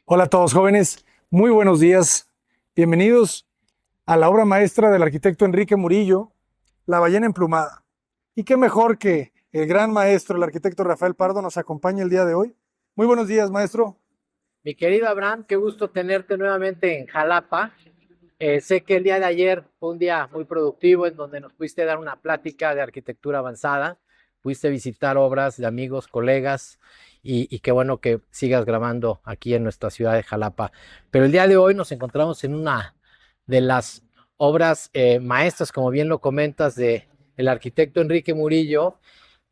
Hola a todos jóvenes, muy buenos días. Bienvenidos a la obra maestra del arquitecto Enrique Murillo, La ballena emplumada. Y qué mejor que el gran maestro, el arquitecto Rafael Pardo, nos acompañe el día de hoy. Muy buenos días, maestro. Mi querido Abraham, qué gusto tenerte nuevamente en Jalapa. Sé que el día de ayer fue un día muy productivo en donde nos pudiste dar una plática de arquitectura avanzada, pudiste visitar obras de amigos, colegas y qué bueno que sigas grabando aquí en nuestra ciudad de Jalapa. Pero el día de hoy nos encontramos en una de las obras maestras, como bien lo comentas, de el arquitecto Enrique Murillo,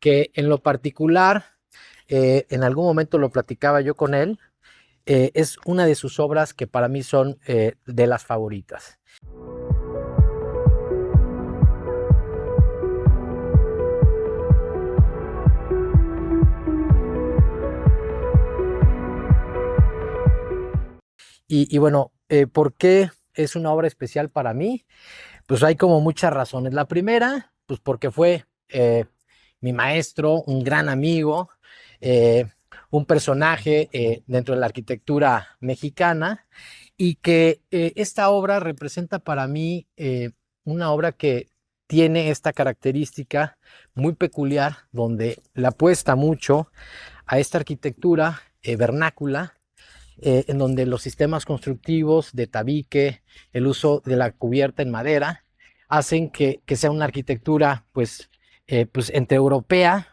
que en lo particular, en algún momento lo platicaba yo con él. Es una de sus obras que para mí son de las favoritas. Y bueno, ¿por qué es una obra especial para mí? Pues hay como muchas razones. La primera, pues porque fue mi maestro, un gran amigo, eh, un personaje dentro de la arquitectura mexicana y que esta obra representa para mí una obra que tiene esta característica muy peculiar donde le apuesta mucho a esta arquitectura vernácula, en donde los sistemas constructivos de tabique, el uso de la cubierta en madera, hacen que sea una arquitectura pues entre europea,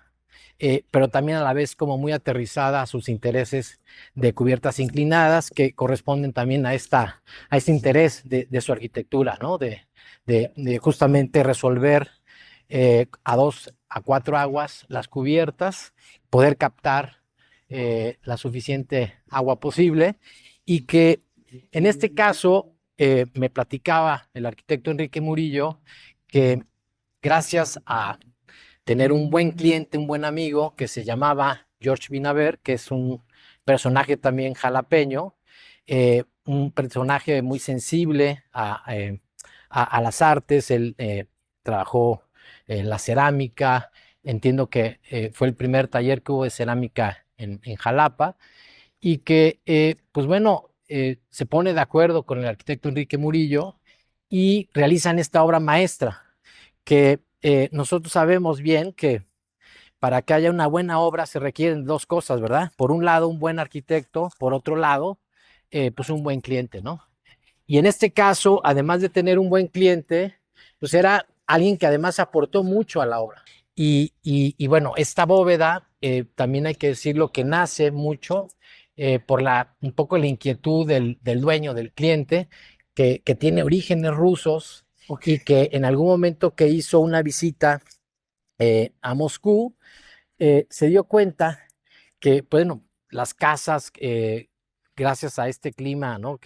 pero también a la vez como muy aterrizada a sus intereses de cubiertas inclinadas que corresponden también a este interés de su arquitectura, ¿no? De justamente resolver a dos, a cuatro aguas las cubiertas, poder captar la suficiente agua posible y que en este caso me platicaba el arquitecto Enrique Murillo que gracias a tener un buen cliente, un buen amigo que se llamaba George Binaver, que es un personaje también jalapeño, un personaje muy sensible a las artes. Él trabajó en la cerámica, entiendo que fue el primer taller que hubo de cerámica en Jalapa y que, pues bueno, se pone de acuerdo con el arquitecto Enrique Murillo y realizan esta obra maestra que nosotros sabemos bien que para que haya una buena obra se requieren dos cosas, ¿verdad? Por un lado, un buen arquitecto, por otro lado, pues un buen cliente, ¿no? Y en este caso, además de tener un buen cliente, pues era alguien que además aportó mucho a la obra. Y bueno, esta bóveda, también hay que decirlo que nace mucho por un poco la inquietud del dueño, del cliente, que tiene orígenes rusos Ok. y que en algún momento que hizo una visita a Moscú, se dio cuenta que, bueno, las casas, gracias a este clima, ¿no?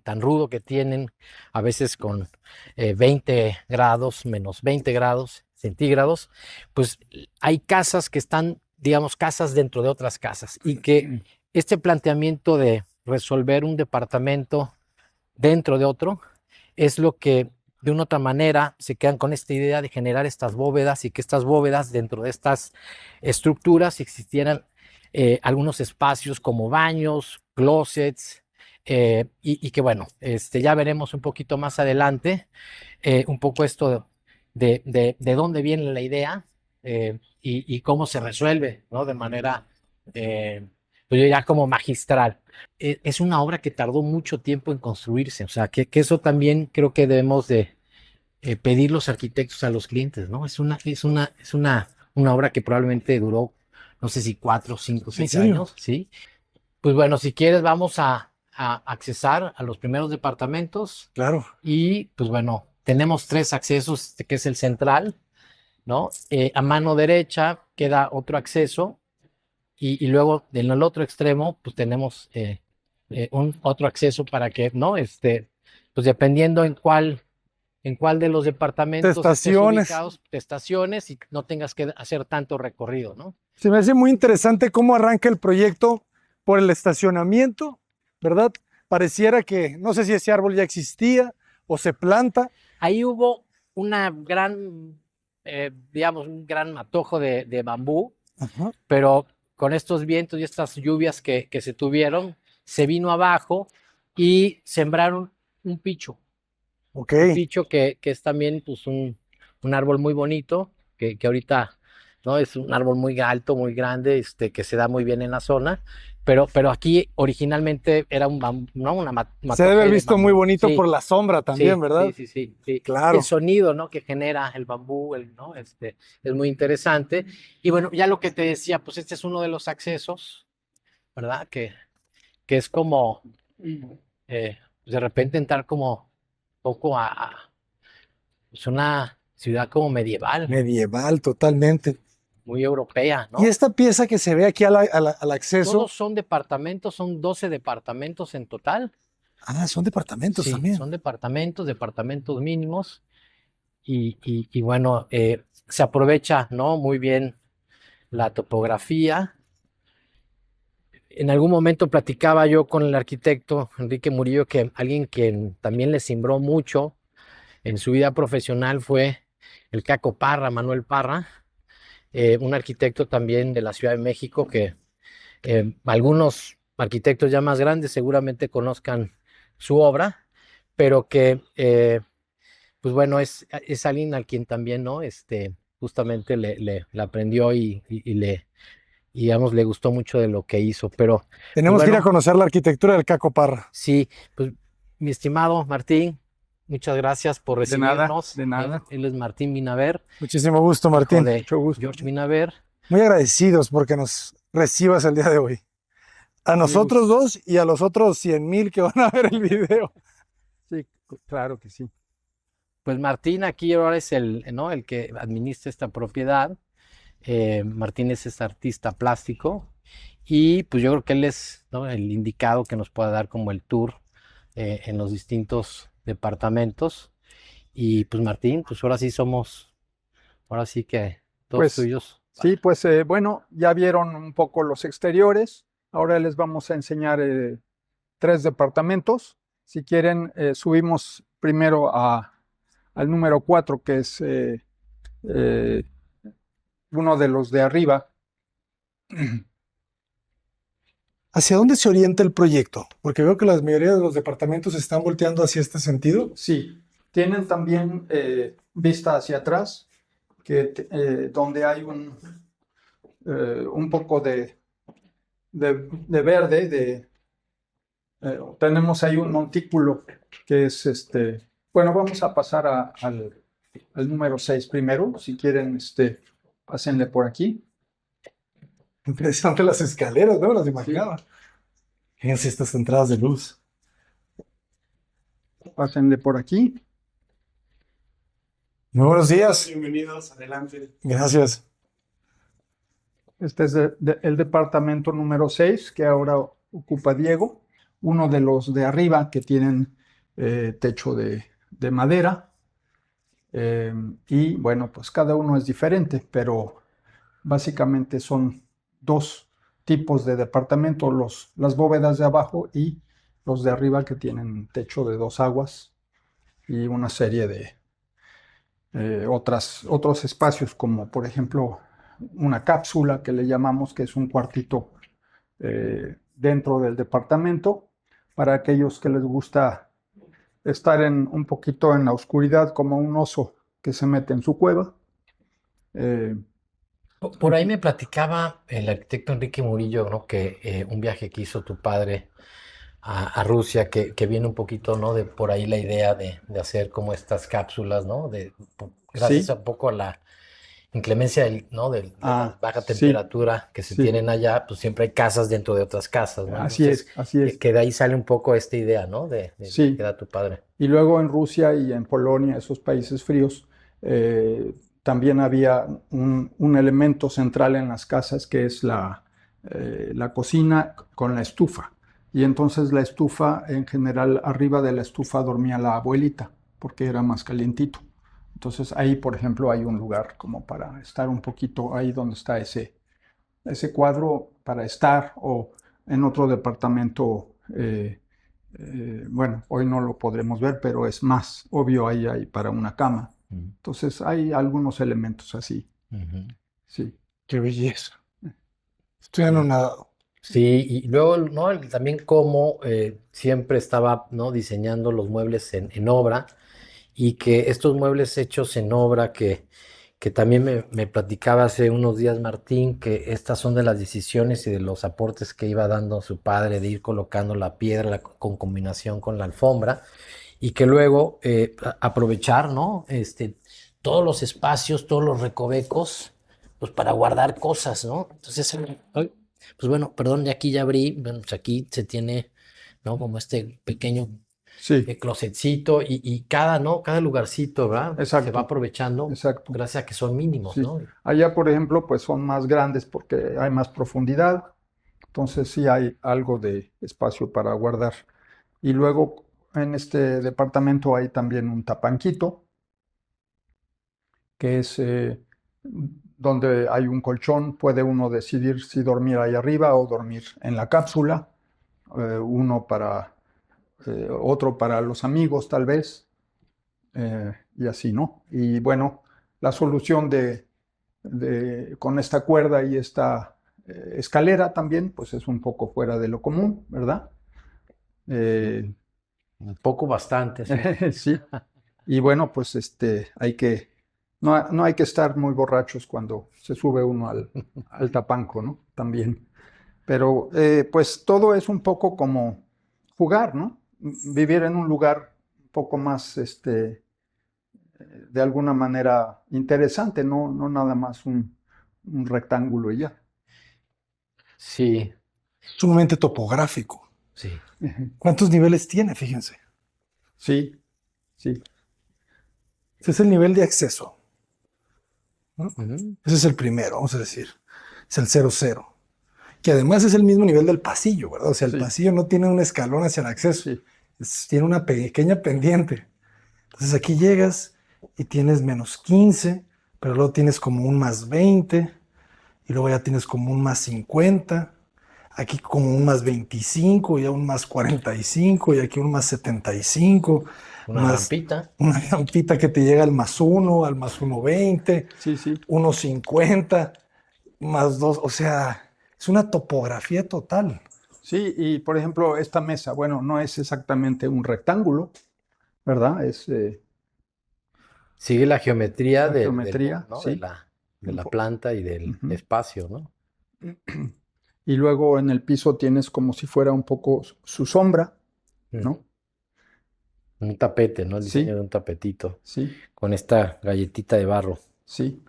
Tan rudo que tienen, a veces con 20 grados, menos 20 grados centígrados, pues hay casas que están, digamos, casas dentro de otras casas y que este planteamiento de resolver un departamento dentro de otro es lo que de una otra manera se quedan con esta idea de generar estas bóvedas y que estas bóvedas dentro de estas estructuras existieran algunos espacios como baños, closets, y que bueno, ya veremos un poquito más adelante un poco esto de dónde viene la idea y cómo se resuelve, ¿no? De manera, pues ya como magistral. Es una obra que tardó mucho tiempo en construirse, o sea, que eso también creo que debemos de pedir los arquitectos a los clientes, ¿no? Es una obra que probablemente duró, no sé si 4, 5, ¿En seis serio? años, ¿sí? Pues bueno, si quieres vamos a accesar a los primeros departamentos Claro. y pues bueno, tenemos tres accesos, que es el central, ¿no? A mano derecha queda otro acceso y luego en el otro extremo pues tenemos un otro acceso para que, ¿no? Pues dependiendo en cuál de los departamentos estés Estaciones. ubicados, te estaciones y no tengas que hacer tanto recorrido, ¿no? Se me hace muy interesante cómo arranca el proyecto por el estacionamiento, ¿verdad? Pareciera que, no sé si ese árbol ya existía o se planta. Ahí hubo una gran, digamos, un gran matojo de bambú, Ajá. pero con estos vientos y estas lluvias que se tuvieron, se vino abajo y sembraron un picho. Ok. Un picho que es también pues, un árbol muy bonito, que ahorita ¿no? Es un árbol muy alto, muy grande, que se da muy bien en la zona, pero aquí originalmente era un bambú, ¿no? Se debe haber matokei de visto muy bambú. bonito Sí, por la sombra también, sí, sí, ¿verdad? sí, sí, sí. El Claro. sonido, ¿no? Que genera el bambú, ¿no? Es muy interesante. Y bueno, ya lo que te decía, pues este es uno de los accesos, ¿verdad? Que es como de repente entrar como un poco pues una ciudad como medieval, Medieval, totalmente. muy europea, Y ¿no? esta pieza que se ve aquí al acceso, Todos son departamentos, son 12 departamentos en total. son departamentos Sí, también. son departamentos mínimos y bueno, se aprovecha, ¿no? Muy bien la topografía. En algún momento platicaba yo con el arquitecto Enrique Murillo que alguien que también le cimbró mucho en su vida profesional fue el Caco Parra, Manuel Parra, un arquitecto también de la Ciudad de México que algunos arquitectos ya más grandes seguramente conozcan su obra, pero que, pues bueno, es alguien al quien también, ¿no? Justamente le aprendió y, digamos, le gustó mucho de lo que hizo. Pero, pues Tenemos que ir a bueno, conocer la arquitectura del Caco Parra. sí, pues mi estimado Martín, muchas gracias por De nada, recibirnos. de nada. Él es Martín Vinaver, Muchísimo gusto, hijo Martín. de Mucho gusto. George Vinaver. Muy agradecidos porque nos recibas el día de hoy. A Mi nosotros gusto. dos y a los otros 100,000 que van a ver el video. Sí, claro que sí. Pues Martín aquí ahora es ¿no? El que administra esta propiedad. Martín es artista plástico y pues yo creo que él es, ¿no? El indicado que nos pueda dar como el tour en los distintos departamentos. Y pues Martín, pues ahora sí que todos Pues tuyos. sí, pues bueno, ya vieron un poco los exteriores. Ahora les vamos a enseñar 3 departamentos. Si quieren, subimos primero al número 4, que es eh, uno de los de arriba. ¿Hacia dónde se orienta el proyecto? Porque veo que la mayoría de los departamentos están volteando hacia este sentido. Sí, tienen también vista hacia atrás, donde hay un poco de verde, tenemos ahí un montículo que es bueno, vamos a pasar al número 6 primero, si quieren, pásenle por aquí. Interesante las escaleras, ¿no? Las imaginaba. Fíjense estas entradas de luz. Pásenle por aquí. Muy buenos días. Bienvenidos, adelante. Gracias. Este es el departamento número 6 que ahora ocupa Diego, uno de los de arriba que tienen techo de madera. Y bueno, pues cada uno es diferente, pero básicamente son 2 tipos de departamento, las bóvedas de abajo y los de arriba que tienen techo de 2 aguas y una serie de otros espacios, como por ejemplo una cápsula que le llamamos, que es un cuartito dentro del departamento, para aquellos que les gusta estar un poquito en la oscuridad, como un oso que se mete en su cueva. Por ahí me platicaba el arquitecto Enrique Murillo, ¿no? Que un viaje que hizo tu padre a Rusia, que viene un poquito, ¿no? De por ahí la idea de hacer como estas cápsulas, ¿no? Gracias Sí. un poco a la inclemencia ¿no? De la baja Sí, temperatura que se sí. tienen allá, pues siempre hay casas dentro de otras casas, ¿no? Así es, así es. Que de ahí sale un poco esta idea, ¿no? Sí. Que da tu padre. Y luego en Rusia y en Polonia, esos países fríos, también había un elemento central en las casas que es la cocina con la estufa. Y entonces la estufa, en general, arriba de la estufa dormía la abuelita, porque era más calientito. Entonces ahí, por ejemplo, hay un lugar como para estar un poquito ahí donde está ese cuadro para estar, o en otro departamento. Bueno, hoy no lo podremos ver, pero es más obvio ahí para una cama. Entonces hay algunos elementos así. Sí. Qué belleza. Estoy anonadado. Sí, y luego, ¿no? También como siempre estaba, ¿no? Diseñando los muebles en obra y que estos muebles hechos en obra que también me platicaba hace unos días Martín, que estas son de las decisiones y de los aportes que iba dando su padre de ir colocando la piedra con combinación con la alfombra y que luego aprovechar, ¿no? Todos los espacios, todos los recovecos, pues para guardar cosas, ¿no? Entonces, ay, pues bueno, perdón, ya aquí ya abrí, bueno, pues aquí se tiene, ¿no? Como este pequeño Sí, closetcito y cada, ¿no? Cada lugarcito, ¿verdad? Se va exacto, aprovechando exacto. gracias a que son mínimos, Sí. ¿no? Allá, por ejemplo, pues son más grandes porque hay más profundidad, entonces sí hay algo de espacio para guardar. Y luego en este departamento hay también un tapanquito, que es donde hay un colchón, puede uno decidir si dormir ahí arriba o dormir en la cápsula, uno para otro para los amigos tal vez, y así, ¿no? Y bueno, la solución con esta cuerda y esta escalera también, pues es un poco fuera de lo común, ¿verdad? Eh, Un poco bastante, sí. sí. Y bueno, pues no hay que estar muy borrachos cuando se sube uno al tapanco, ¿no? También. Pero pues todo es un poco como jugar, ¿no? Vivir en un lugar un poco más, de alguna manera interesante, no nada más un rectángulo y ya. Sí, Sumamente topográfico. sí. ¿Cuántos niveles tiene? Fíjense. Sí, sí, Ese es el nivel de acceso, ¿no? Ujú. Ese es el primero, vamos a decir. Es el 00. Que además es el mismo nivel del pasillo, ¿verdad? O sea, el sí, pasillo no tiene un escalón hacia el acceso, sí, tiene una pequeña pendiente. Entonces aquí llegas y tienes -15, pero luego tienes como un +20, y luego ya tienes como un +50, aquí como un +25, ya un +45, y aquí un +75, Una más rampita. una rampita que te llega al +1, al +1.20, sí, sí. 1.50, +2, o sea, es una topografía total. Sí, y por ejemplo, esta mesa, bueno, no es exactamente un rectángulo, ¿verdad? Es Sigue la geometría la geometría, ¿no? sí. De la planta y del Ujú. espacio, ¿no? Y luego en el piso tienes como si fuera un poco su sombra, Ujú. ¿no? Un tapete, ¿no? El diseño Sí, de un tapetito sí, con esta galletita de barro. sí.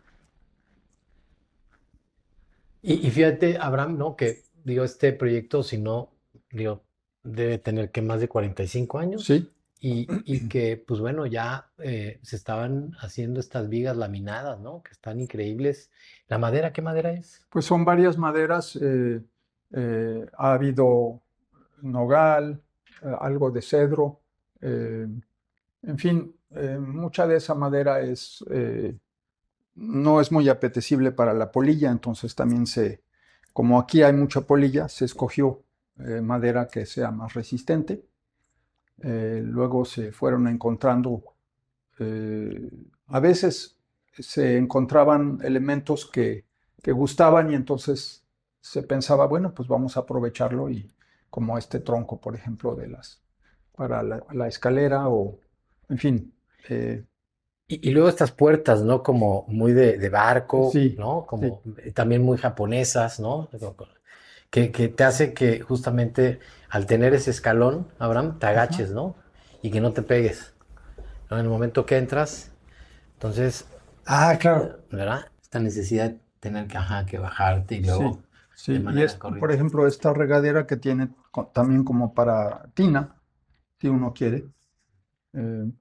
Y fíjate, Abraham, ¿no? Que, digo, este proyecto, si no, digo, debe tener que más de 45 años Sí, y que, pues bueno, ya se estaban haciendo estas vigas laminadas, ¿no? Que están increíbles. ¿La madera, qué madera es? pues son varias maderas. Ha habido nogal, algo de cedro, eh, en fin, mucha de esa madera no es muy apetecible para la polilla, entonces también como aquí hay mucha polilla, se escogió madera que sea más resistente. Luego se fueron encontrando, eh, a veces se encontraban elementos que gustaban y entonces se pensaba, bueno, pues vamos a aprovecharlo y como este tronco, por ejemplo, para la escalera o, en fin, Y luego estas puertas, ¿no? Como muy de barco, sí, ¿no? sí, Como también muy japonesas, ¿no? Que te hace que justamente al tener ese escalón, Abraham, te ajá, agaches, ¿no? Y que no te pegues, ¿no? En el momento que entras, entonces, Ah, claro. ¿verdad? Esta necesidad de tener que, ajá, que bajarte y luego sí, de sí. Y manera es, por corriente. ejemplo, esta regadera que tiene también como para tina, si uno quiere. eh,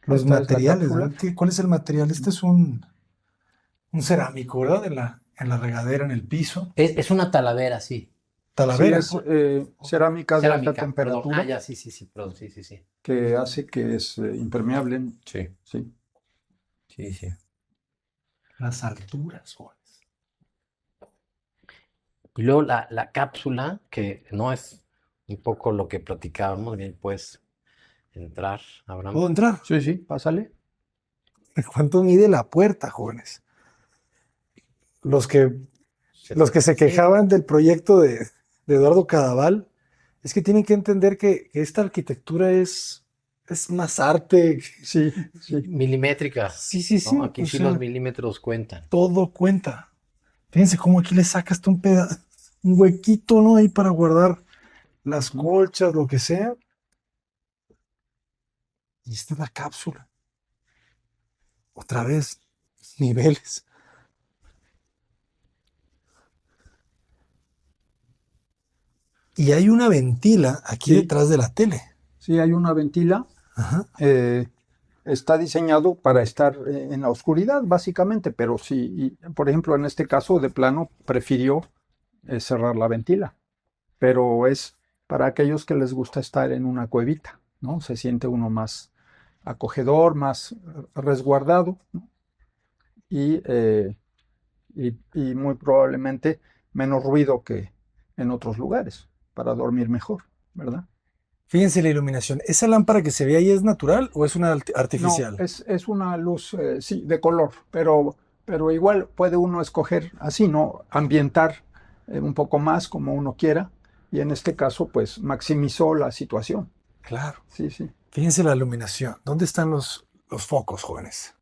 Los Esta es la materiales, cápsula. ¿verdad? ¿Cuál es el material? Este es un cerámico, ¿verdad? En la regadera, en el piso. Es una talavera, sí. Sí, Talavera. es cerámica de alta Cerámica, perdón. Ah, temperatura ya, sí, sí, sí, perdón, sí, sí, sí. que hace que es impermeable. Sí, Sí, sí, sí. Las alturas, jóvenes. Y luego la cápsula, que no es un poco lo que platicábamos, bien, puedes entrar, Abraham. ¿Puedo entrar? sí, sí, pásale. ¿Cuánto mide la puerta, jóvenes? Los que, los que se quejaban del proyecto de Eduardo Cadaval, es que tienen que entender que esta arquitectura es más arte. Sí, sí. Milimétrica, Sí, sí, sí. ¿no? Aquí o sí sea, los milímetros cuentan. todo cuenta. Fíjense cómo aquí le sacas tú un pedazo, un huequito, ¿no? Ahí para guardar las colchas, lo que sea. Y esta es la cápsula. Otra vez, niveles. Y hay una ventila aquí Sí. detrás de la tele. Sí, hay una ventila. Ajá. Está diseñado para estar en la oscuridad, básicamente, pero sí, por ejemplo, en este caso, de plano, prefirió cerrar la ventila, pero es para aquellos que les gusta estar en una cuevita, ¿no? Se siente uno más acogedor, más resguardado, ¿no? y, eh, y muy probablemente menos ruido que en otros lugares, para dormir mejor, ¿verdad? Fíjense la iluminación. ¿Esa lámpara que se ve ahí es natural o es una No, artificial? es una luz, sí, de color, pero igual puede uno escoger así, ¿no? Ambientar un poco más como uno quiera, y en este caso, pues, maximizó la situación. Claro. Sí, sí. Fíjense la iluminación. ¿Dónde están los focos, jóvenes?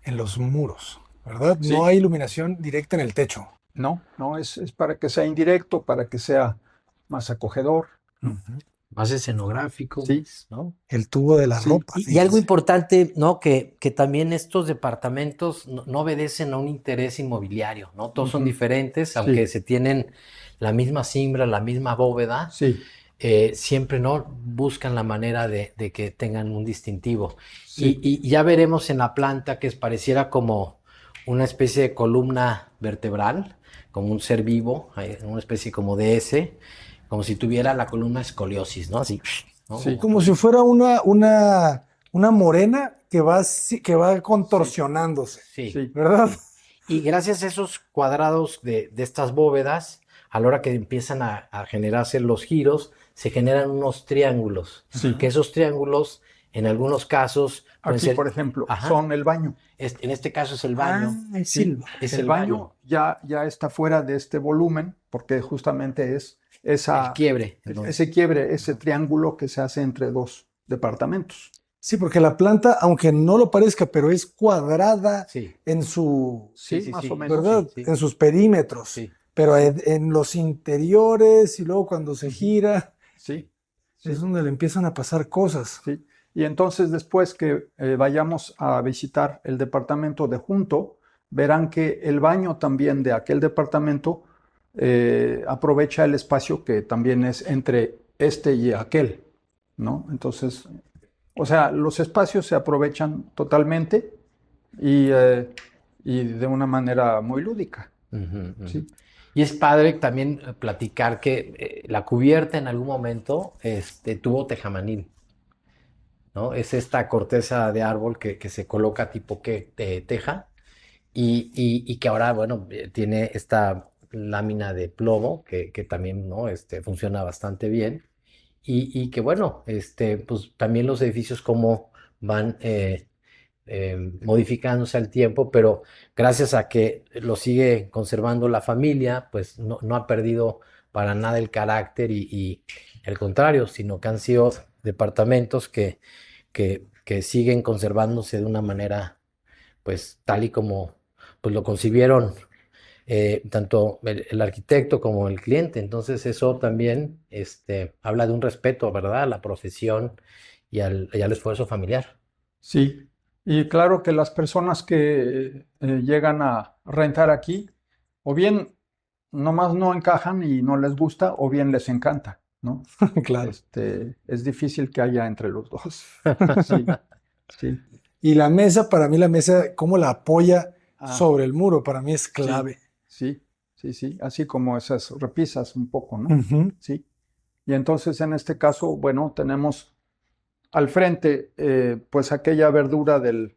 En los muros, ¿verdad? No Sí. hay iluminación directa en el techo. No, no, es para que sea indirecto, para que sea más acogedor, ¿no? Ujú. Más escenográfico, Sí. ¿no? El tubo de la Sí. ropa. Y algo fíjense. importante, ¿no? Que también estos departamentos no obedecen a un interés inmobiliario, ¿no? Todos son Ujú. diferentes, Sí. aunque se tienen la misma simbra, la misma bóveda, Sí, siempre, ¿no? Buscan la manera de que tengan un distintivo. sí, Y ya veremos en la planta que pareciera como una especie de columna vertebral, como un ser vivo, una especie como de S, como si tuviera la columna escoliosis, ¿no? Así, ¿no? sí. Como si fuera una morena que va contorsionándose, Sí. Sí. ¿verdad? Y gracias a esos cuadrados de estas bóvedas, a la hora que empiezan a generarse los giros, se generan unos triángulos. Sí. Que esos triángulos, en algunos casos, pueden Aquí, ser. por ejemplo, Ajá. son el baño. En este caso es el baño. es Sí, silva. Es el baño ya está fuera de este volumen, porque justamente es El quiebre. ese quiebre, ese triángulo que se hace entre dos departamentos. Sí, porque la planta, aunque no lo parezca, pero es cuadrada Sí. en su, Sí, más o menos. ¿verdad? Sí. En sus perímetros. Sí. Pero en los interiores y luego cuando se gira, Sí, es donde le empiezan a pasar cosas. sí. Y entonces después que vayamos a visitar el departamento de junto, verán que el baño también de aquel departamento aprovecha el espacio que también es entre este y aquel, ¿no? Entonces, o sea, los espacios se aprovechan totalmente y de una manera muy lúdica, ¿sí? Y es padre también platicar que la cubierta en algún momento tuvo tejamanil, ¿no? Es esta corteza de árbol que se coloca tipo teja y que ahora, bueno, tiene esta lámina de plomo que también, ¿no? Funciona bastante bien y que, bueno, pues también los edificios como van modificándose al tiempo, pero gracias a que lo sigue conservando la familia, pues no ha perdido para nada el carácter y el contrario, sino que han sido departamentos que siguen conservándose de una manera, pues tal y como pues lo concibieron tanto el arquitecto como el cliente. Entonces eso también habla de un respeto, ¿verdad? A la profesión y al esfuerzo familiar. Sí, y claro que las personas que llegan a rentar aquí, o bien nomás no encajan y no les gusta, o bien les encanta, ¿no? Claro. Es difícil que haya entre los dos. Sí, sí. Y la mesa, para mí la mesa, cómo la apoya Ah, sobre el muro, para mí es clave. sí, sí, sí, así como esas repisas un poco, ¿no? Ujú. Sí. Y entonces en este caso, bueno, tenemos al frente, pues aquella verdura del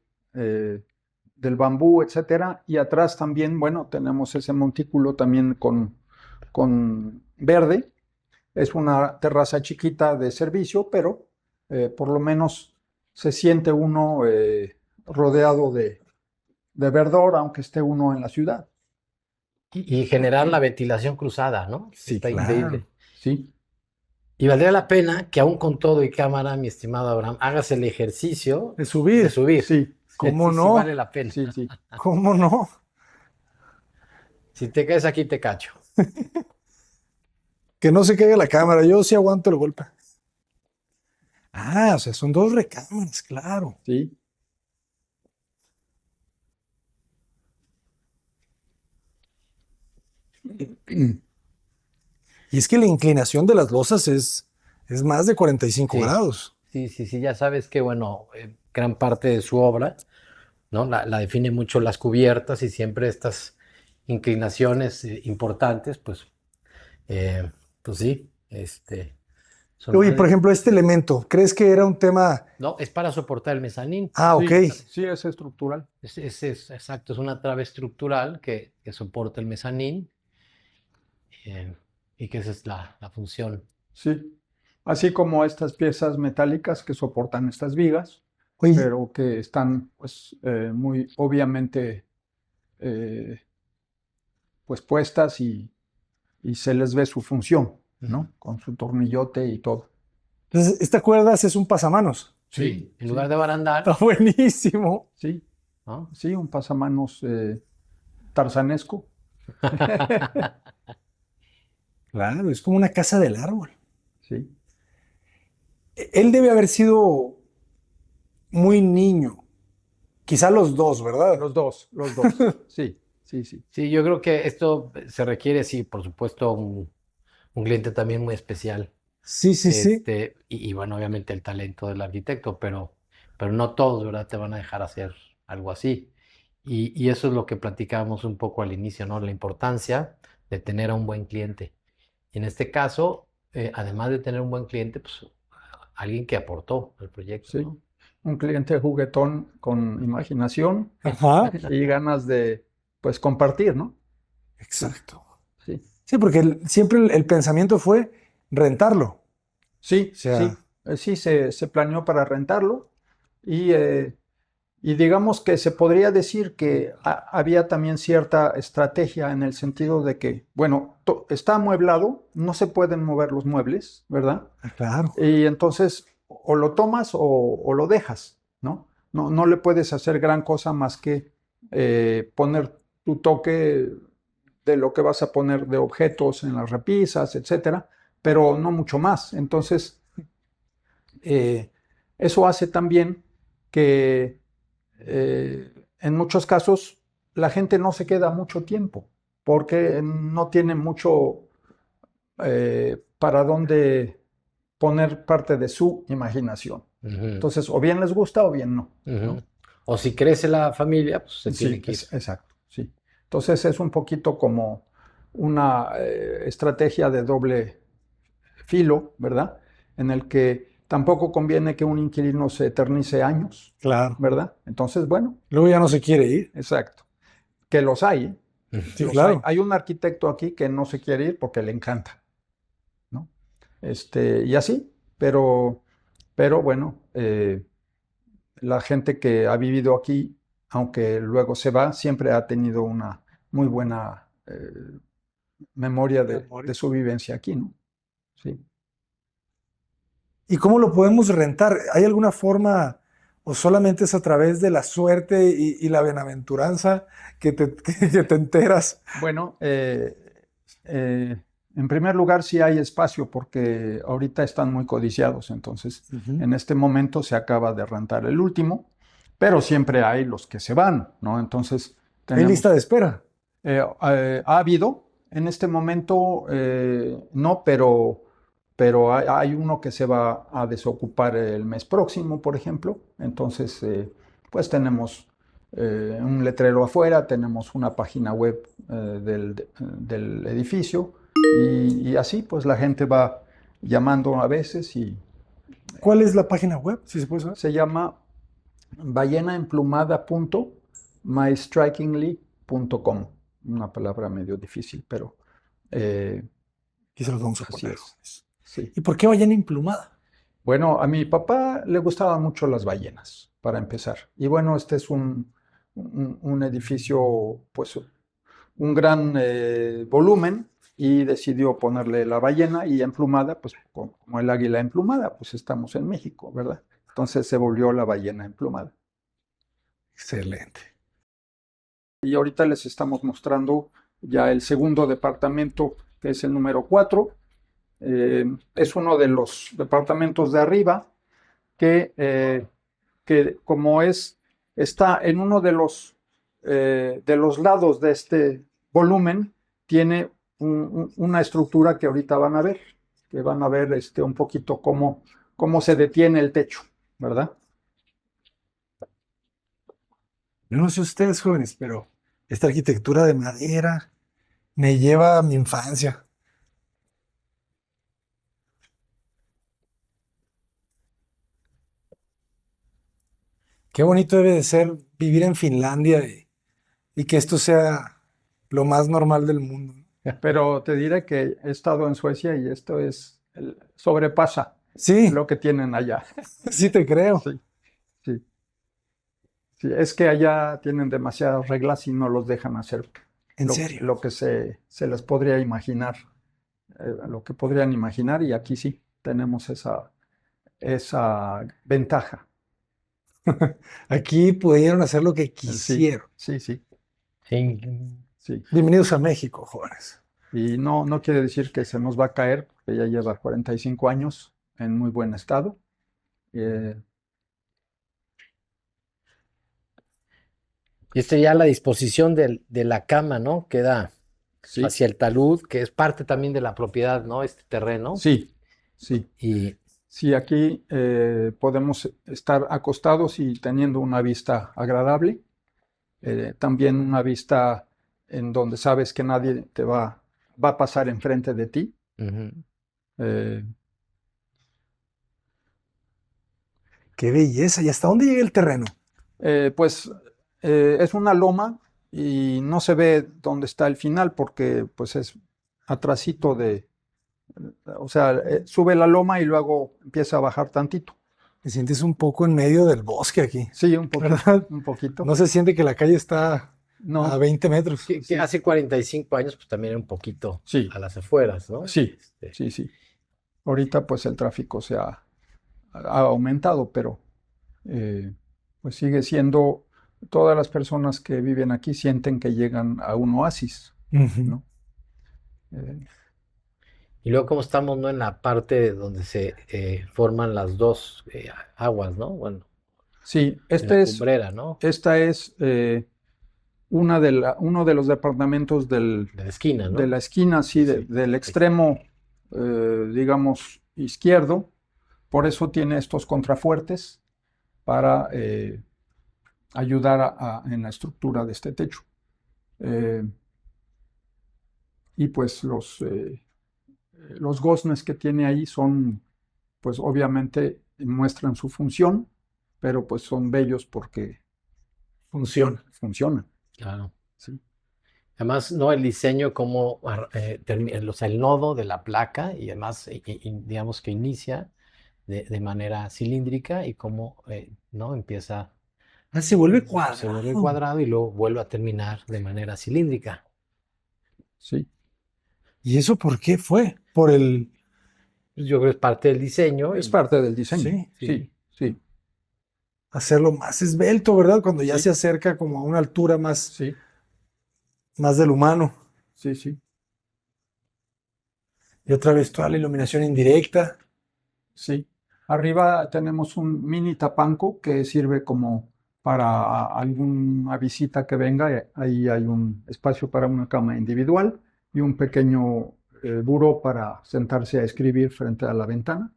bambú, etcétera, y atrás también, bueno, tenemos ese montículo también con verde. Es una terraza chiquita de servicio, pero por lo menos se siente uno rodeado de verdor, aunque esté uno en la ciudad. Y generar la ventilación cruzada, ¿no? Sí, Está claro. increíble. Sí, Y valdría la pena que aún con todo y cámara, mi estimado Abraham, hagas el ejercicio De de subir. subir. sí, ¿Cómo Sí, no? vale la pena. sí, sí. ¿Cómo no? Si te caes aquí, te cacho. Que no se caiga la cámara. Yo sí aguanto el golpe. Ah, o sea, son 2 recámaras, claro. Sí, Y es que la inclinación de las losas es más de 45 Sí. grados. Sí, ya sabes que, bueno, gran parte de su obra, ¿no? La define mucho las cubiertas y siempre estas inclinaciones importantes, eh, pues sí, son Oye, por ejemplo, este elemento, ¿crees que era un tema? no, es para soportar el mezanín. Ah, ok. sí, es estructural. Exacto, es una trave estructural que soporta el mezanín eh, y que esa es la función. Sí, así como estas piezas metálicas que soportan estas vigas, Oye, pero que están pues muy obviamente pues puestas y se les ve su función, ¿no? Con su tornillote y todo. entonces, esta cuerda es un pasamanos. Sí, en sí, lugar de barandal, Está buenísimo. sí, ¿no? sí, un pasamanos tarzanesco. Claro, es como una casa del árbol. Sí, Él debe haber sido muy niño. Quizá los dos, ¿verdad? los dos, sí, sí, sí, Sí, yo creo que esto se requiere, sí, por supuesto, un cliente también muy especial. Sí, sí, sí. Y bueno, obviamente el talento del arquitecto, pero no todos, ¿verdad? Te van a dejar hacer algo así. Y eso es lo que platicábamos un poco al inicio, ¿no? La importancia de tener a un buen cliente. Y en este caso, además de tener un buen cliente, pues alguien que aportó al proyecto, sí. ¿no? Un cliente juguetón con imaginación Ajá, y ganas de pues compartir, ¿no? exacto. Sí. Sí, porque siempre el pensamiento fue rentarlo. Sí, O sea, sí, sí se planeó para rentarlo y, y digamos que se podría decir que había también cierta estrategia en el sentido de que, bueno, está amueblado, no se pueden mover los muebles, ¿verdad? claro. Y entonces o lo tomas o lo dejas, ¿no? No, no le puedes hacer gran cosa más que poner tu toque de lo que vas a poner de objetos en las repisas, etcétera, pero no mucho más. Entonces, eso hace también que en muchos casos la gente no se queda mucho tiempo porque no tiene mucho para dónde poner parte de su imaginación. Ujú, Entonces, o bien les gusta o bien no, ujú. ¿no? O si crece la familia, pues se tiene Sí, que ir. exacto, sí. Entonces es un poquito como una estrategia de doble filo, ¿verdad? En el que tampoco conviene que un inquilino se eternice años, Claro. ¿verdad? Entonces, bueno, Luego ya no se quiere ir. exacto. Que los hay, ¿eh? Sí, Los claro. hay. Hay un arquitecto aquí que no se quiere ir porque le encanta, ¿no? Y así, pero bueno, la gente que ha vivido aquí, aunque luego se va, siempre ha tenido una muy buena memoria de su vivencia aquí, ¿no? Sí. ¿Y cómo lo podemos rentar? ¿Hay alguna forma o solamente es a través de la suerte y la bienaventuranza que te enteras? Bueno, en primer lugar sí hay espacio porque ahorita están muy codiciados, entonces en este momento se acaba de rentar el último, pero siempre hay los que se van, ¿no? Entonces Hay lista de espera. ha habido, en este momento no, pero hay uno que se va a desocupar el mes próximo, por ejemplo. Entonces, pues tenemos un letrero afuera, tenemos una página web del edificio y así pues la gente va llamando a veces y ¿Cuál es la página web? Si se puede saber. se llama ballenaemplumada.mystrikingly.com. Una palabra medio difícil, pero Y se los vamos a así poner. es. Sí. ¿Y por qué ballena emplumada? Bueno, a mi papá le gustaban mucho las ballenas. para empezar. Y bueno, este es un edificio, pues un gran volumen, y decidió ponerle la ballena, y emplumada, pues como el águila emplumada, pues estamos en México, ¿verdad? Entonces se volvió la ballena emplumada. Excelente. Y ahorita les estamos mostrando ya el segundo departamento, que es el número 4. Es uno de los departamentos de arriba que como está en uno de los lados de este volumen, tiene una estructura que ahorita van a ver, un poquito cómo se detiene el techo, ¿verdad? Yo no sé ustedes, jóvenes, pero esta arquitectura de madera me lleva a mi infancia. Qué bonito debe de ser vivir en Finlandia y que esto sea lo más normal del mundo, ¿no? Pero te diré que he estado en Suecia y esto sobrepasa Sí, lo que tienen allá. sí te creo. Sí, sí, sí. Es que allá tienen demasiadas reglas y no los dejan hacer En serio. lo que se les podría imaginar, lo que podrían imaginar, y aquí sí tenemos esa ventaja. Aquí pudieron hacer lo que Sí, quisieron. sí, sí, Sí. sí. Bienvenidos a México, jóvenes. Y no quiere decir que se nos va a caer, porque ya lleva 45 años en muy buen estado. Eh, Y ya la disposición de la cama, ¿no? Queda sí, hacia el talud, que es parte también de la propiedad, ¿no? Este terreno. sí, sí. Y Sí, aquí podemos estar acostados y teniendo una vista agradable. También una vista en donde sabes que nadie va a pasar enfrente de ti. ujú. Eh, Qué belleza. ¿Y hasta dónde llega el terreno? pues es una loma y no se ve dónde está el final, porque pues es atrasito o sea, sube la loma y luego empieza a bajar tantito. Te sientes un poco en medio del bosque aquí, Sí, un poquito, ¿verdad? un poquito. No se siente que la calle está a No, 20 metros. Que sí, hace 45 años, pues también era un poquito sí, a las afueras, ¿no? sí, Este, sí, sí. Ahorita pues el tráfico ha aumentado, pero pues sigue siendo, todas las personas que viven aquí sienten que llegan a un oasis, Ujú. ¿no? Eh, y luego, como estamos, ¿no? En la parte donde se forman las dos aguas, ¿no? Bueno, sí, en la cumbrera, ¿no? esta es uno de los departamentos De la esquina, de ¿no? la esquina, sí, Sí. del extremo, digamos, izquierdo. Por eso tiene estos contrafuertes para ayudar en la estructura de este techo. Eh, y pues los goznes que tiene ahí son, pues obviamente muestran su función, pero pues son bellos porque Funciona. funcionan. Claro. ¿Sí? Además, ¿no? El diseño como, o sea, el nodo de la placa y además, digamos que inicia de manera cilíndrica y cómo, ¿no? Empieza, Ah, se vuelve se vuelve cuadrado. cuadrado y luego vuelve a terminar de manera cilíndrica. Sí, ¿Y eso por qué fue? Por el... Pues yo creo que es parte del diseño es y parte del diseño. Sí, Sí, sí, hacerlo más esbelto, ¿verdad? Cuando ya sí, se acerca como a una altura sí, más del humano. sí, sí, Y otra vez toda la iluminación indirecta. sí. Arriba tenemos un mini tapanco que sirve como para alguna visita que venga. Ahí hay un espacio para una cama individual y un pequeño buró para sentarse a escribir frente a la ventana.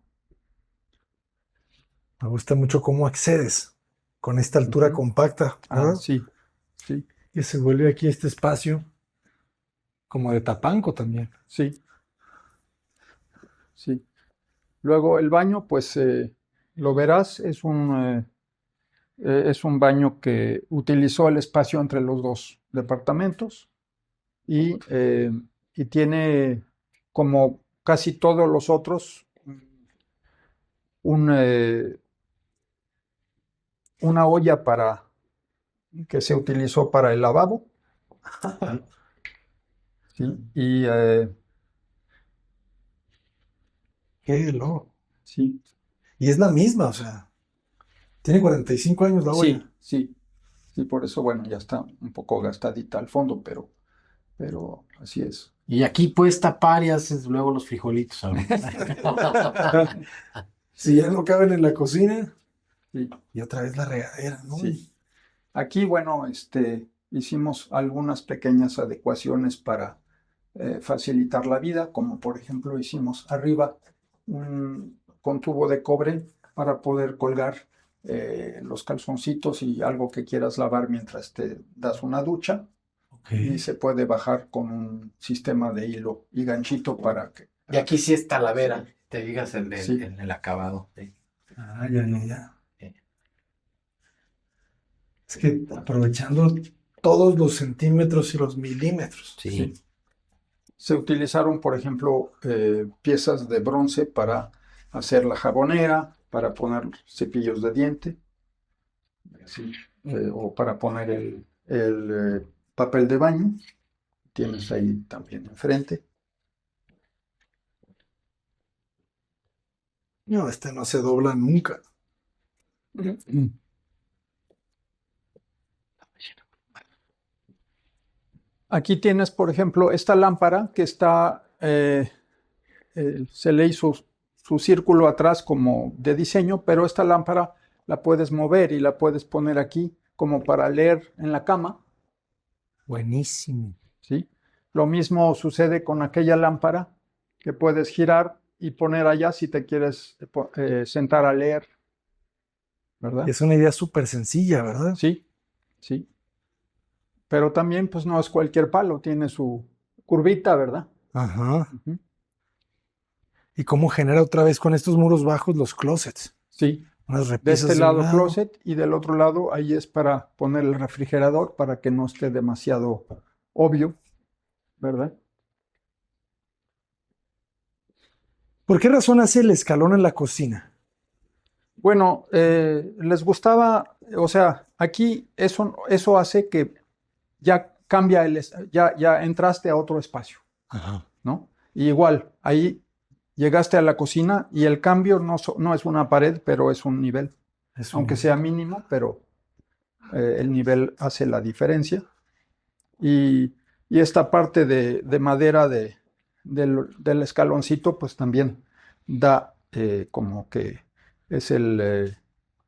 Me gusta mucho cómo accedes con esta altura Ujú. compacta, Ah, ¿verdad? sí, sí, Y se vuelve aquí este espacio como de tapanco también. sí, sí. Luego el baño, pues lo verás, es un baño que utilizó el espacio entre los dos departamentos y y tiene, como casi todos los otros, un, una olla que se utilizó para el lavabo. ¿Sí? Y Qué loco. sí, Y es la misma, o sea, tiene 45 años la olla. sí, por eso, bueno, ya está un poco gastadita al fondo, pero así es. Y aquí puedes tapar y haces luego los frijolitos, Abraham. Si ya no caben en la cocina, Sí, y otra vez la regadera, ¿no? sí. Aquí, bueno, hicimos algunas pequeñas adecuaciones para facilitar la vida, como por ejemplo hicimos arriba con tubo de cobre para poder colgar los calzoncitos y algo que quieras lavar mientras te das una ducha. Ok. Y se puede bajar con un sistema de hilo y ganchito para que... Y aquí sí es talavera, te digas Sí. en el acabado. Sí. Ah, ya. Sí. Es que aprovechando todos los centímetros y los milímetros. Sí. Se utilizaron, por ejemplo, piezas de bronce para hacer la jabonera, para poner cepillos de diente, sí, o para poner el papel de baño. Tienes ahí también enfrente. No, este no se dobla nunca. Aquí tienes, por ejemplo, esta lámpara que está, se le hizo su círculo atrás como de diseño, pero esta lámpara la puedes mover y la puedes poner aquí como para leer en la cama, Buenísimo. ¿sí? Lo mismo sucede con aquella lámpara que puedes girar y poner allá si te quieres sentar a leer, ¿verdad? Es una idea súper sencilla, ¿verdad? Sí, sí. Pero también, pues no es cualquier palo, tiene su curvita, ¿verdad? Ajá. Ujú. ¿Y cómo genera otra vez con estos muros bajos los closets? Sí. Unas De repisas este de un lado lado. closet y del otro lado ahí es para poner el refrigerador para que no esté demasiado obvio, ¿verdad? ¿Por qué razón hace el escalón en la cocina? Bueno, les gustaba, o sea, aquí eso hace que ya cambia ya entraste a otro espacio, Ajá. ¿no? Y igual, ahí llegaste a la cocina y el cambio no es una pared, pero es un nivel, aunque sea mínimo, pero el nivel hace la diferencia. Y esta parte de madera del escaloncito, pues también da como que es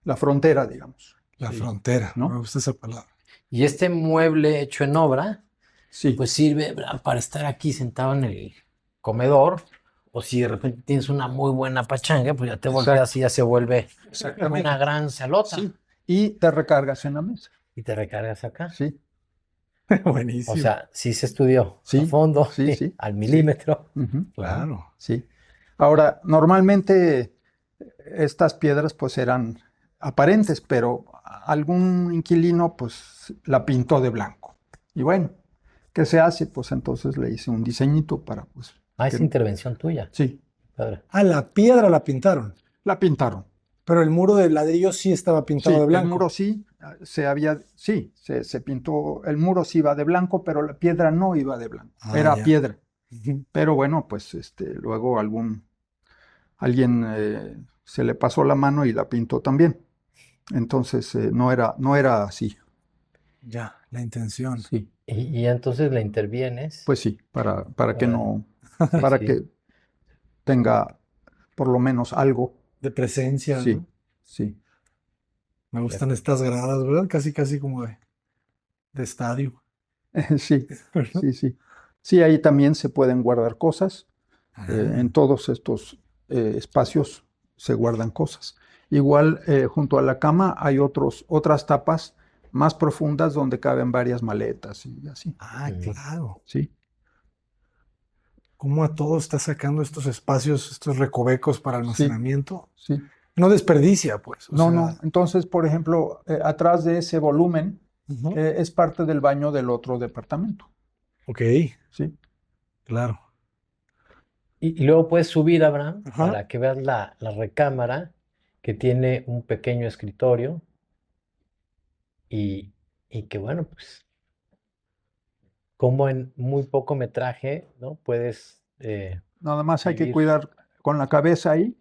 la frontera, digamos. La Sí, frontera, ¿no? me gusta esa palabra. Y este mueble hecho en obra, Sí, pues sirve para estar aquí sentado en el comedor, o si de repente tienes una muy buena pachanga, pues ya te volteas y ya se vuelve exactamente. una gran salota. Sí, y te recargas en la mesa. Y te recargas acá. Sí, Buenísimo. O sea, sí se estudió sí, a fondo, sí. al milímetro. Ujú, Claro. sí. Ahora, normalmente estas piedras pues eran aparentes, pero algún inquilino pues la pintó de blanco. Y bueno, ¿qué se hace? Pues entonces le hice un diseñito para pues... Ah, es intervención tuya, Sí, padre. Ah, la piedra la pintaron, la pintaron. pero el muro de ladrillo sí estaba pintado Sí, de el blanco. muro sí, se pintó, el muro sí iba de blanco, pero la piedra no iba de blanco, Ah, era ya. piedra. Ujú. Pero bueno, pues luego alguien se le pasó la mano y la pintó también. Entonces no era así. Ya, la intención. Sí, Y entonces le intervienes. pues sí, para que no, Sí, para sí. que tenga por lo menos algo. De presencia, Sí, ¿no? sí, Me gustan estas gradas, ¿verdad? Casi como de estadio. sí, ¿Verdad? sí. Sí, ahí también se pueden guardar cosas. Ah, En todos estos espacios se guardan cosas. Igual junto a la cama hay otras tapas más profundas donde caben varias maletas y así. claro. Sí, ¿Cómo a todo está sacando estos espacios, estos recovecos para sí, almacenamiento? sí. No desperdicia, pues. O No, sea, no. Entonces, por ejemplo, atrás de ese volumen ujú. es parte del baño del otro departamento. Ok, Sí, claro. Y luego puedes subir, Abraham, Ajá. para que veas la recámara, que tiene un pequeño escritorio, y, y que bueno, pues como en muy poco metraje, ¿no? Puedes Nada más hay que vivir cuidar con la cabeza ahí,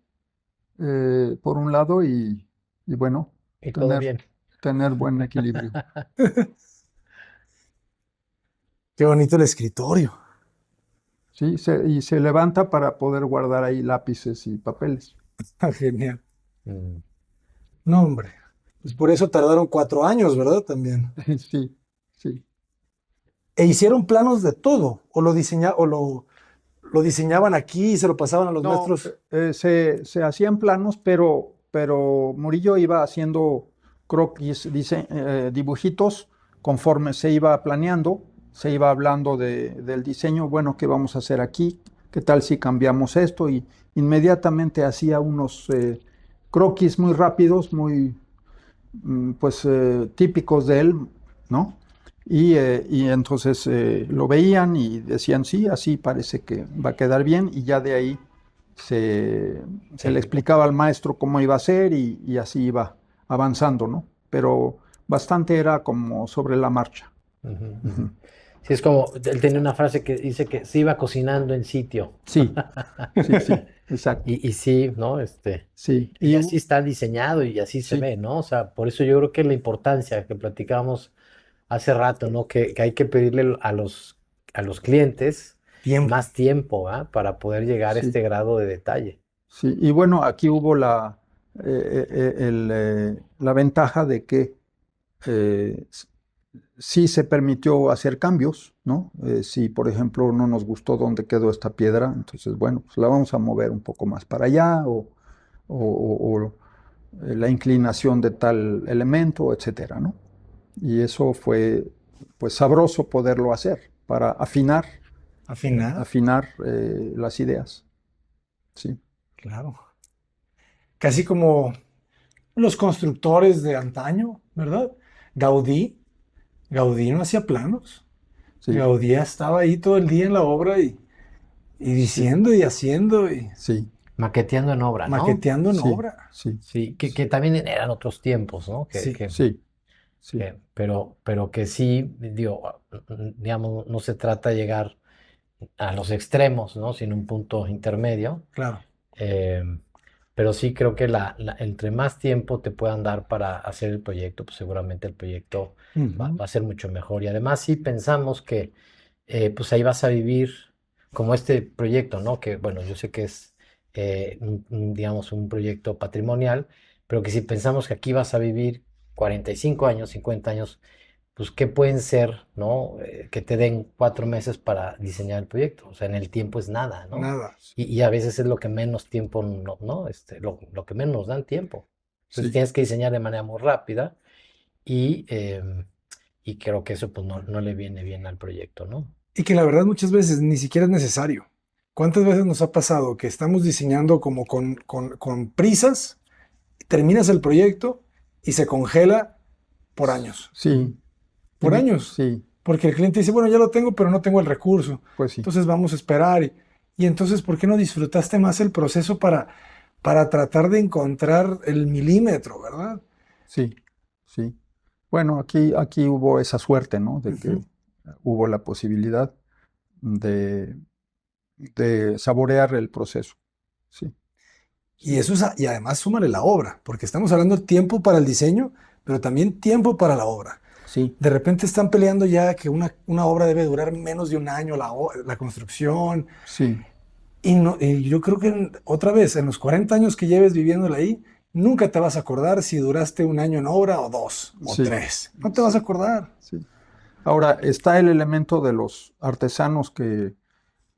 por un lado, y bueno, y todo tener, bien. tener buen equilibrio. Qué bonito el escritorio. Sí, y se levanta para poder guardar ahí lápices y papeles. Genial. Mm. No, hombre. Pues por eso tardaron 4 años, ¿verdad? También. Sí, sí. E hicieron planos de todo, lo diseñaban aquí y se lo pasaban a los No, maestros. se hacían planos, pero Murillo iba haciendo croquis, dibujitos conforme se iba planeando, se iba hablando del diseño, bueno, ¿qué vamos a hacer aquí? ¿Qué tal si cambiamos esto? Y inmediatamente hacía unos croquis muy rápidos, muy pues típicos de él, ¿no? Y entonces lo veían y decían, sí, así parece que va a quedar bien, y ya de ahí se le explicaba al maestro cómo iba a ser y así iba avanzando, ¿no? Pero bastante era como sobre la marcha. Ujú, ujú. Ujú. Sí, es como, él tenía una frase que dice que se iba cocinando en sitio. Sí, sí, sí, exacto. Y sí, ¿no? Sí, Y así está diseñado y así se sí, ve, ¿no? O sea, por eso yo creo que la importancia que platicábamos hace rato, ¿no? Que hay que pedirle a los clientes Tiempo. más tiempo, ¿ah? Para poder llegar a sí. este grado de detalle. Sí, y bueno, aquí hubo la ventaja de que sí se permitió hacer cambios, ¿no? Si, por ejemplo, no nos gustó dónde quedó esta piedra, entonces, bueno, pues la vamos a mover un poco más para allá, o la inclinación de tal elemento, etcétera, ¿no? Y eso fue, pues, sabroso poderlo hacer para Afinar. afinar las ideas, sí. Claro. Casi como los constructores de antaño, ¿verdad? Gaudí. Gaudí no hacía planos. Sí, Gaudí estaba ahí todo el día en la obra y sí, diciendo y haciendo y sí, Maqueteando en obra, ¿no? maqueteando en sí, obra. sí, Sí, que también eran otros tiempos, ¿no? Sí. sí, sí, Pero que sí, digo, digamos, no se trata de llegar a los extremos, ¿no? Sino un punto intermedio. Claro. Eh, pero sí creo que entre más tiempo te puedan dar para hacer el proyecto, pues seguramente el proyecto Ujú. va a ser mucho mejor. Y además sí pensamos que pues ahí vas a vivir como este proyecto, ¿no? Que bueno, yo sé que es, digamos, un proyecto patrimonial, pero que si pensamos que aquí vas a vivir 45 años, 50 años, pues ¿qué pueden ser, ¿no? Que te den 4 meses para diseñar el proyecto. O sea, en el tiempo es nada, ¿no? Nada. Y a veces es lo que menos tiempo, ¿no? Lo que menos nos dan tiempo. Entonces sí. tienes que diseñar de manera muy rápida y creo que eso pues no le viene bien al proyecto, ¿no? Y que la verdad muchas veces ni siquiera es necesario. ¿Cuántas veces nos ha pasado que estamos diseñando como con prisas, terminas el proyecto y se congela por años? Sí, Por años. sí, Porque el cliente dice, bueno, ya lo tengo, pero no tengo el recurso. pues sí, Entonces vamos a esperar. Y entonces, ¿por qué no disfrutaste más el proceso para tratar de encontrar el milímetro, verdad? sí, sí. Bueno, aquí hubo esa suerte, ¿no? De que Ujú. hubo la posibilidad de, de saborear el proceso. Sí, Y sí, eso y además súmale la obra, porque estamos hablando de tiempo para el diseño, pero también tiempo para la obra. sí, De repente están peleando ya que una obra debe durar menos de un año, la construcción. sí, Y, no, y yo creo que otra vez, en los 40 años que lleves viviéndola ahí, nunca te vas a acordar si duraste un año en obra o dos o sí, tres. No te vas a sí, acordar. sí. Ahora, está el elemento de los artesanos que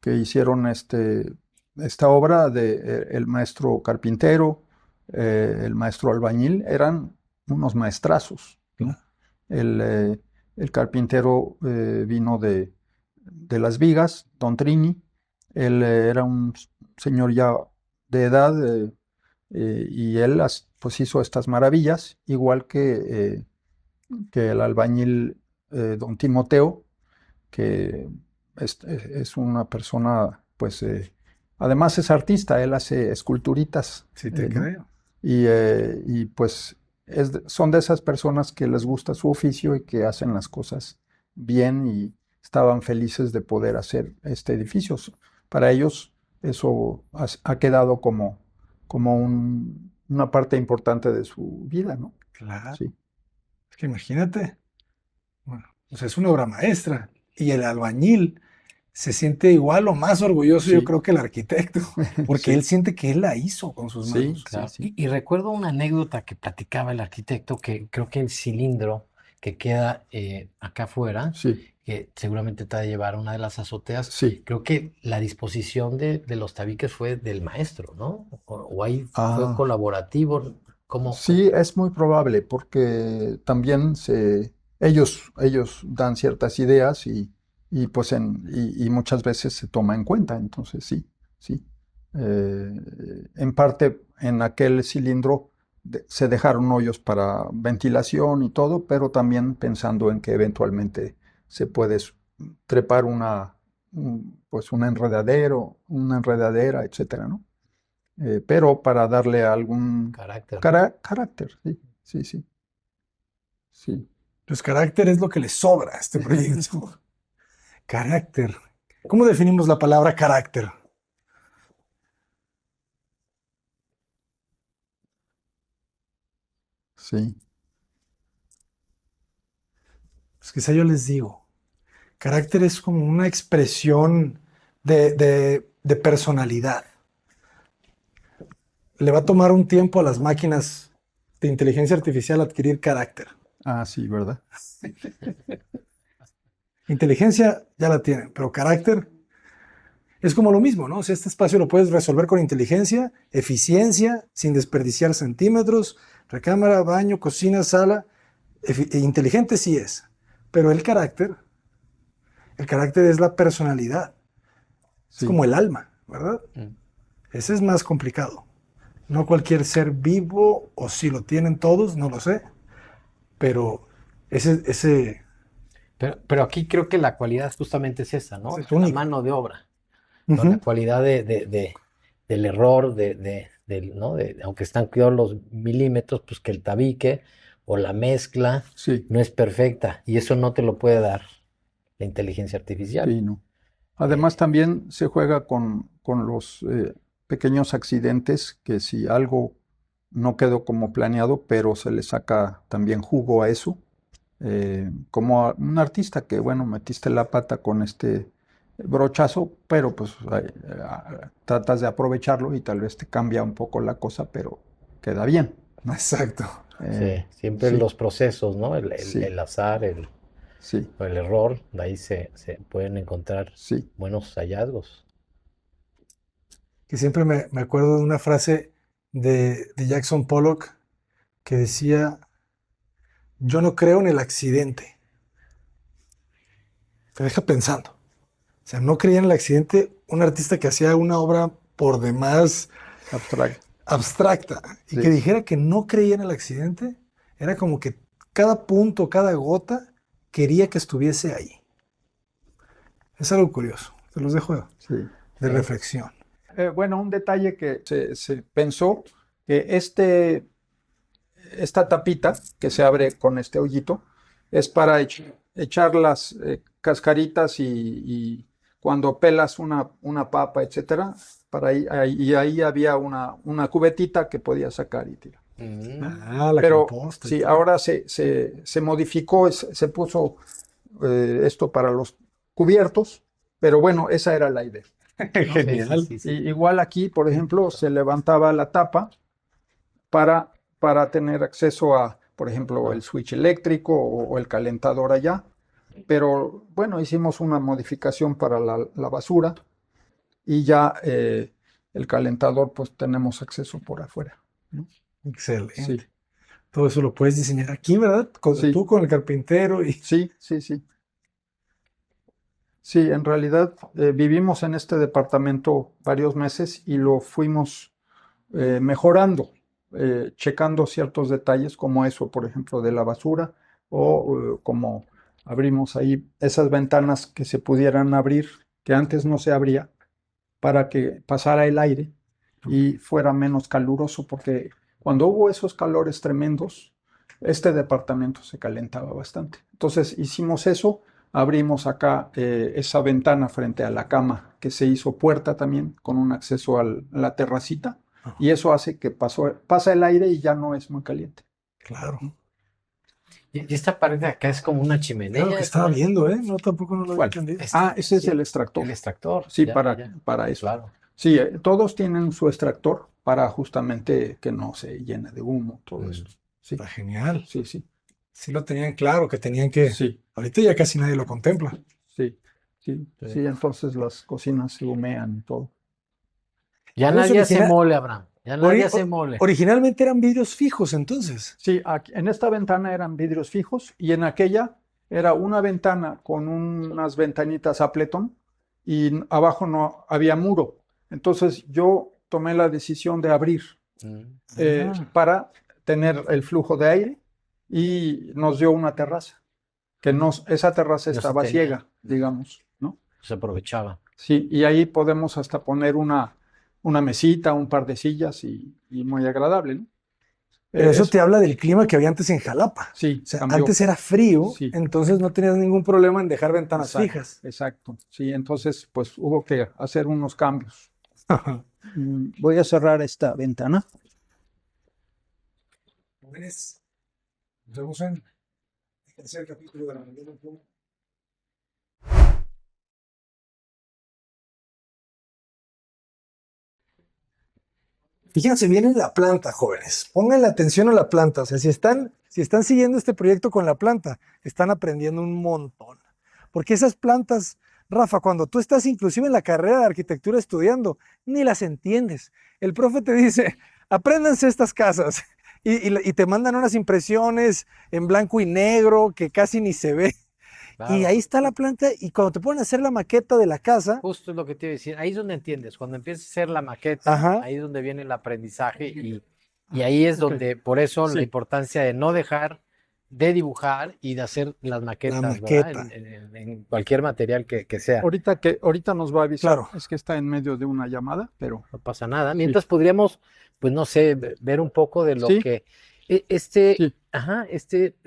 hicieron esta obra, el maestro carpintero, el maestro albañil, eran unos maestrazos, ¿no? El carpintero vino de Las Vigas, Don Trini. Él era un señor ya de edad, y él pues hizo estas maravillas, igual que el albañil Don Timoteo, que es una persona, pues, además es artista, él hace esculturitas, Sí te ¿no? creo. Y pues son de esas personas que les gusta su oficio y que hacen las cosas bien y estaban felices de poder hacer este edificio. Para ellos eso ha quedado como una parte importante de su vida, ¿no? Claro. Sí, Es que imagínate, bueno, pues es una obra maestra. Y el albañil se siente igual o más orgulloso, yo sí, creo, que el arquitecto, porque él sí, siente que él la hizo con sus sí, manos. sí, Claro. sí, Y recuerdo una anécdota que platicaba el arquitecto, que creo que el cilindro que queda acá afuera, sí, que seguramente te va a llevar a una de las azoteas, sí. creo que la disposición de los tabiques fue del maestro, ¿no? O ahí fue Ah, colaborativo. ¿Cómo? sí, es muy probable porque también ellos dan ciertas ideas y pues y muchas veces se toma en cuenta. Entonces sí, sí. En parte en aquel cilindro se dejaron hoyos para ventilación y todo, pero también pensando en que eventualmente se puede trepar pues una enredadera, etcétera, ¿no? Pero para darle algún Carácter. carácter, sí, sí, sí, sí, Pues carácter es lo que le sobra a este proyecto. Carácter. ¿Cómo definimos la palabra carácter? sí, Pues quizá yo les digo, carácter es como una expresión de personalidad. Le va a tomar un tiempo a las máquinas de inteligencia artificial adquirir carácter. ah, sí, ¿verdad? Inteligencia ya la tienen, pero carácter es como lo mismo, ¿no? O sea, este espacio lo puedes resolver con inteligencia, eficiencia, sin desperdiciar centímetros, recámara, baño, cocina, sala. Inteligente sí es, pero el carácter es la personalidad, es Sí, como el alma, ¿verdad? Mm. Ese es más complicado. No cualquier ser vivo, o si lo tienen todos, no lo sé, pero ese Pero aquí creo que la cualidad justamente es esa, ¿no? es La único. mano de obra, ¿no? La Ujú. cualidad del error, ¿no? Aunque están cuidados los milímetros, pues que el tabique o la mezcla sí, no es perfecta y eso no te lo puede dar la inteligencia artificial. sí, no. Eh, Además también se juega con los pequeños accidentes que si algo no quedó como planeado, pero se le saca también jugo a eso, como a un artista que, bueno, metiste la pata con este brochazo, pero pues tratas de aprovecharlo y tal vez te cambia un poco la cosa, pero queda bien, ¿no? Exacto. sí, siempre Sí, los procesos, ¿no? sí, El azar, sí, o el error, de ahí se pueden encontrar sí, buenos hallazgos. Que siempre me acuerdo de una frase de Jackson Pollock que decía, yo no creo en el accidente. Te deja pensando. O sea, no creía en el accidente un artista que hacía una obra por demás abstracto, abstracta y que sí, dijera que no creía en el accidente, era como que cada punto, cada gota quería que estuviese ahí. Es algo curioso. Te los dejo sí. de Sí. reflexión. Bueno, un detalle que se pensó que esta tapita que se abre con este hoyito es para echar las cascaritas y cuando pelas una papa, etcétera, y ahí había una cubetita que podía sacar y tirar. ¿No? Ah, la Pero composta y sí, todo. ahora se modificó, se puso esto para los cubiertos, pero bueno, esa era la idea. ¿No? Sí, sí, Genial. sí, sí. Igual aquí, por ejemplo, se levantaba la tapa para, para tener acceso a, por ejemplo, el switch eléctrico o el calentador allá. Pero bueno, hicimos una modificación para la basura y ya el calentador, pues tenemos acceso por afuera. ¿No? Sí, Excelente. Todo eso lo puedes diseñar aquí, ¿verdad? sí, Tú con el carpintero y... sí, sí, sí. Sí, en realidad vivimos en este departamento varios meses y lo fuimos mejorando, checando ciertos detalles como eso, por ejemplo, de la basura o como abrimos ahí esas ventanas que se pudieran abrir, que antes no se abría, para que pasara el aire y fuera menos caluroso, porque cuando hubo esos calores tremendos, este departamento se calentaba bastante. Entonces hicimos eso, abrimos acá esa ventana frente a la cama que se hizo puerta también con un acceso a la terracita y eso hace que pasa el aire y ya no es muy caliente. Claro. Y esta pared de acá es como una chimenea. Claro que estaba viendo, ¿eh? No, tampoco no lo había ¿Cuál? entendido. Ese es el extractor. El extractor. Sí, Ya, para ya. eso. Claro. Sí, todos tienen su extractor para justamente que no se llene de humo, todo esto. Sí, Está genial. sí, sí. Sí lo tenían claro, que tenían que... Sí, Ahorita ya casi nadie lo contempla. sí, sí, Sí. sí, entonces las cocinas se humean y todo. Ya Entonces, nadie hace original- mole, Abraham. Ya nadie hace mole. Originalmente eran vidrios fijos, entonces. Sí, en esta ventana eran vidrios fijos y en aquella era una ventana con unas ventanitas Appleton y abajo no había muro. Entonces yo tomé la decisión de abrir para tener el flujo de aire y nos dio una terraza, que esa terraza No se estaba tenía. ciega, digamos, ¿no? Se aprovechaba. Sí, y ahí podemos hasta poner una mesita, un par de sillas y muy agradable, ¿no? Pero eso te habla del clima que había antes en Jalapa. Sí, O sea, cambió. antes era frío, Sí. entonces no tenías ningún problema en dejar ventanas Exacto, fijas. exacto. Sí, entonces pues hubo que hacer unos cambios. Voy a cerrar esta ventana. Jóvenes, nos vemos en el tercer capítulo de la Ballena en Pluma. Fíjense bien en la planta, jóvenes. Pónganle atención a la planta. O sea, si están siguiendo este proyecto con la planta, están aprendiendo un montón. Porque esas plantas, Rafa, cuando tú estás inclusive en la carrera de arquitectura estudiando, ni las entiendes. El profe te dice, apréndanse estas casas. Y te mandan unas impresiones en blanco y negro que casi ni se ve. Claro. Y ahí está la planta y cuando te ponen a hacer la maqueta de la casa, Justo es lo que te iba a decir. Ahí es donde entiendes. Cuando empiezas a hacer la maqueta, Ajá. ahí es donde viene el aprendizaje y ahí es donde, por eso la Sí. importancia de no dejar de dibujar y de hacer las maquetas, maqueta. ¿verdad? En cualquier material que sea. Ahorita nos va a avisar. Claro. Es que está en medio de una llamada, pero No pasa nada. Mientras podríamos, pues no sé, ver un poco de lo Sí. que Sí.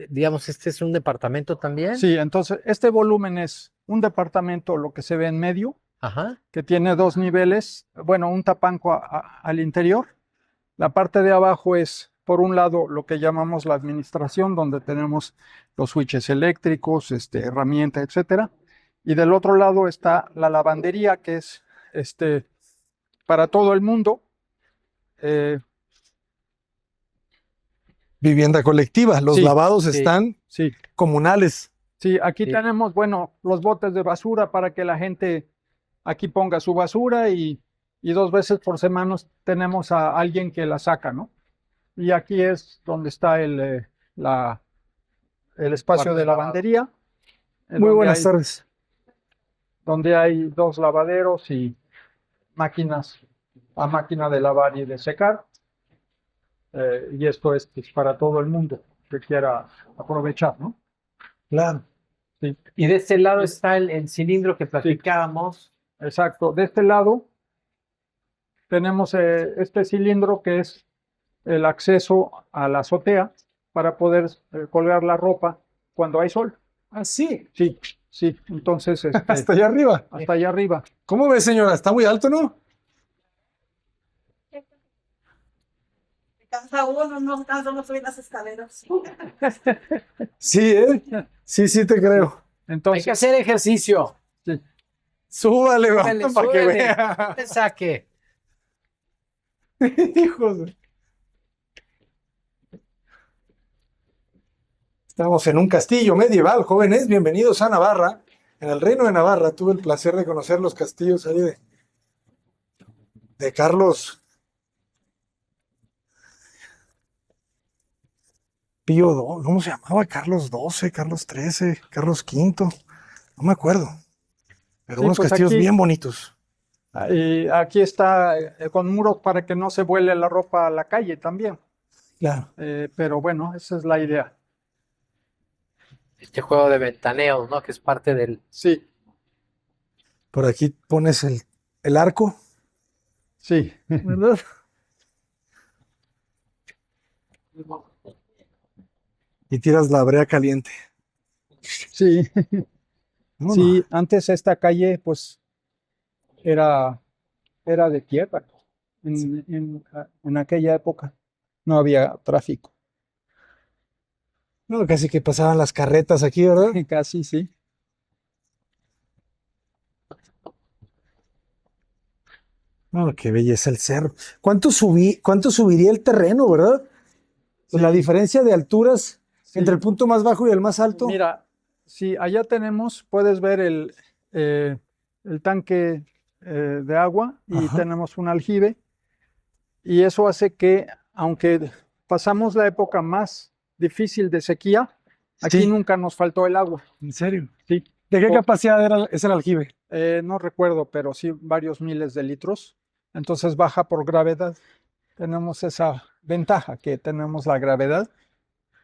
digamos, este es un departamento también. sí, entonces este volumen es un departamento, lo que se ve en medio, Ajá. que tiene 2 niveles, bueno, un tapanco al interior. La parte de abajo es, por un lado, lo que llamamos la administración, donde tenemos los switches eléctricos, herramientas, etcétera. Y del otro lado está la lavandería, que es para todo el mundo. Vivienda colectiva. Los Sí, lavados sí. están Sí, comunales. sí, aquí Sí. tenemos, bueno, los botes de basura para que la gente aquí ponga su basura y 2 veces por semana tenemos a alguien que la saca, ¿no? Y aquí es donde está el espacio de lavandería. Muy donde buenas hay- tardes. Donde hay 2 lavaderos y máquinas, a máquina de lavar y de secar. Y esto es pues, para todo el mundo que quiera aprovechar, ¿no? Claro. Sí, Y de este lado está el cilindro que platicábamos. exacto. De este lado tenemos este cilindro que es el acceso a la azotea para poder colgar la ropa cuando hay sol. Ah, sí. Sí, sí. Entonces, Hasta allá arriba. hasta allá arriba. ¿Cómo ves, señora? Está muy alto, ¿no? Cansa uno, no cansa uno subir las escaleras. Sí, ¿eh? Sí, sí te creo. Hay que Entonces, hacer ejercicio. sí. Súbale, va, Súbele, para que súbele. vea. No te saque. Hijos de- Estamos en un castillo medieval, jóvenes. Bienvenidos a Navarra. En el Reino de Navarra tuve el placer de conocer los castillos ahí de Carlos Pío II. ¿Cómo se llamaba? Carlos XII, Carlos XIII, Carlos V. No me acuerdo. Pero Sí, unos pues castillos aquí- bien bonitos. Y aquí está con muros para que no se vuele la ropa a la calle también. Claro. Pero bueno, esa es la idea. Este juego de ventaneos, ¿no? Que es parte del... Sí, Por aquí pones el arco, sí. ¿verdad? Y tiras la brea caliente. Sí, No, sí, antes esta calle pues era, era de tierra. En aquella época no había tráfico. no, casi que pasaban las carretas aquí, ¿verdad? Casi, sí. No, qué belleza el cerro. ¿Cuánto subiría el terreno, verdad? Pues la Sí. diferencia de alturas Sí. entre el punto más bajo y el más alto. Mira, si allá tenemos, puedes ver el tanque de agua y Ajá. tenemos un aljibe y eso hace que, aunque pasamos la época más difícil de sequía, aquí Sí, nunca nos faltó el agua. en serio. Sí. ¿De qué O- capacidad es el aljibe? no recuerdo, pero sí varios miles de litros. Entonces baja por gravedad. Tenemos esa ventaja que tenemos la gravedad.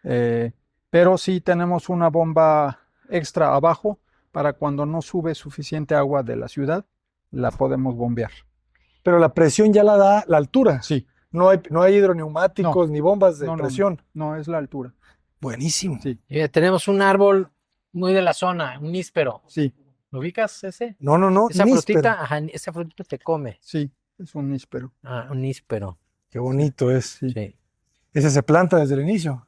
Eh, pero sí tenemos una bomba extra abajo para cuando no sube suficiente agua de la ciudad, la podemos bombear. Pero la presión ya la da la altura. Sí, No hay hidroneumáticos ni bombas de no, presión. no es la altura. Buenísimo. Sí, Y tenemos un árbol muy de la zona, un níspero. sí, ¿Lo ubicas ese? No, Esa níspero. frutita, ajá, esa frutita te come. sí, es un níspero. Ah, un níspero. Qué bonito es. Sí. Sí. Ese se planta desde el inicio.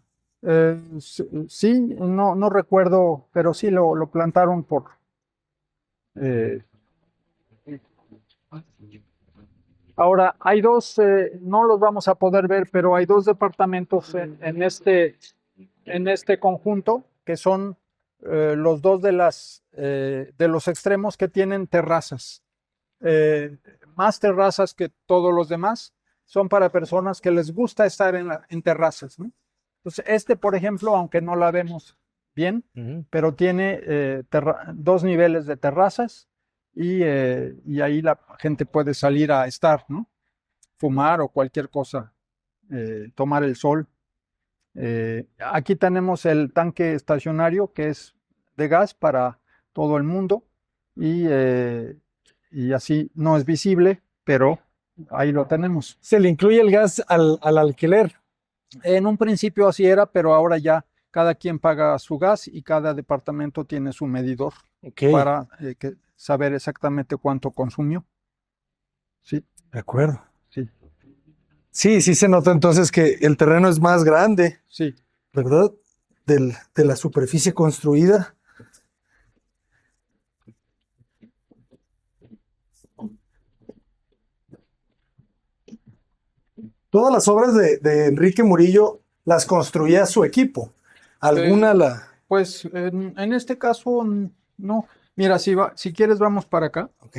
Sí, no recuerdo, pero sí lo plantaron por... eh, Ahora, hay dos, no los vamos a poder ver, pero hay dos departamentos en este conjunto que son los dos de los extremos que tienen terrazas. Más terrazas que todos los demás, son para personas que les gusta estar en terrazas, ¿no? Entonces, por ejemplo, aunque no la vemos bien, Ujú. pero tiene dos niveles de terrazas y ahí la gente puede salir a estar, ¿no? Fumar o cualquier cosa, tomar el sol. Aquí tenemos el tanque estacionario que es de gas para todo el mundo y así no es visible, pero ahí lo tenemos. Se le incluye el gas al alquiler. En un principio así era, pero ahora ya cada quien paga su gas y cada departamento tiene su medidor Ok, para saber exactamente cuánto consumió. Sí, de acuerdo. sí, Sí se nota entonces que el terreno es más grande, sí. ¿verdad? De la superficie construida. Todas las obras de Enrique Murillo las construía su equipo. ¿Alguna la...? Pues en este caso no. Mira, si quieres vamos para acá. Ok,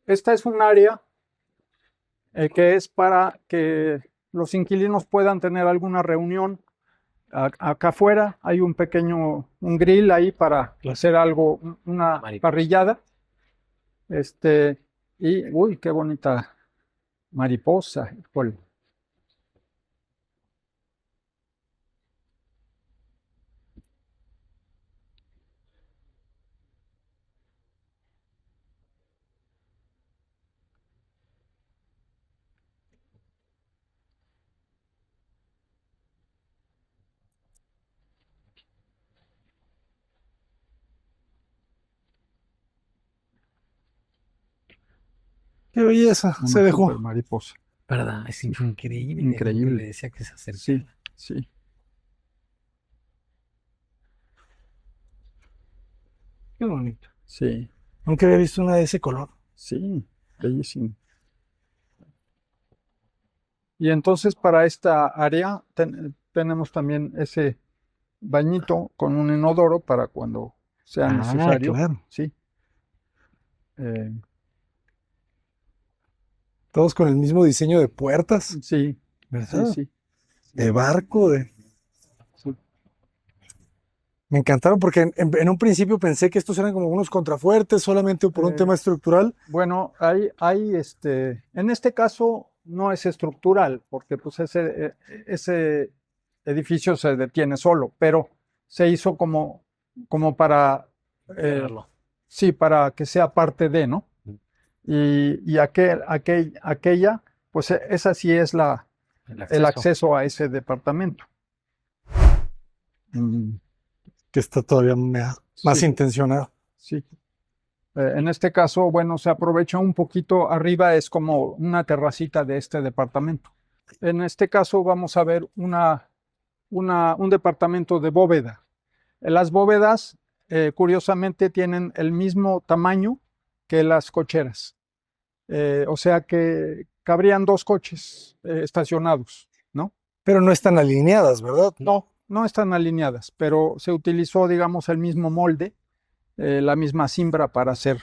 Esta es un área que es para que los inquilinos puedan tener alguna reunión. Acá afuera hay un grill ahí para hacer algo, una Mariposa. parrillada. Uy, qué bonita mariposa. Híjole. qué belleza, Una se dejó. super mariposa. ¿Verdad? Es increíble. Increíble. Le decía que se acercara. Sí, sí. Qué bonito. Sí, Nunca había visto una de ese color. sí, bellísimo. Y entonces para esta área tenemos también ese bañito con un inodoro para cuando sea necesario. Claro. Sí. Eh, Todos con el mismo diseño de puertas, sí, sí, ¿verdad? sí. De barco, Sí. Me encantaron porque en un principio pensé que estos eran como unos contrafuertes solamente por un tema estructural. Bueno, en este caso no es estructural, porque pues ese edificio se detiene solo, pero se hizo como para, Cerrarlo. sí, para que sea parte de, ¿no? Y aquella, pues esa sí es El el acceso. acceso a ese departamento. Mm, Que está todavía más sí, intencionado. sí. En este caso, bueno, se aprovecha un poquito arriba, es como una terracita de este departamento. En este caso vamos a ver un departamento de bóveda. Las bóvedas, curiosamente, tienen el mismo tamaño que las cocheras. O sea que cabrían dos coches estacionados, ¿no? Pero no están alineadas, ¿verdad? No, no están alineadas, pero se utilizó, digamos, el mismo molde, la misma cimbra para hacer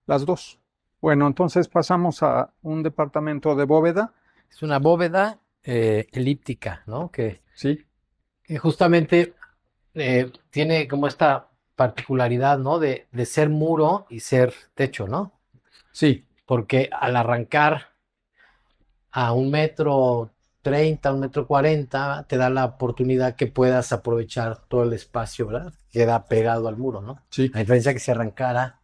las dos. Bueno, entonces pasamos a un departamento de bóveda, Es una bóveda elíptica, ¿no? ¿sí? Que justamente tiene como esta particularidad, ¿no? De ser muro y ser techo, ¿no? Sí, Porque al arrancar a 1,30 m, 1,40 m, te da la oportunidad que puedas aprovechar todo el espacio, ¿verdad? Queda pegado al muro, ¿no? sí. A diferencia que si arrancara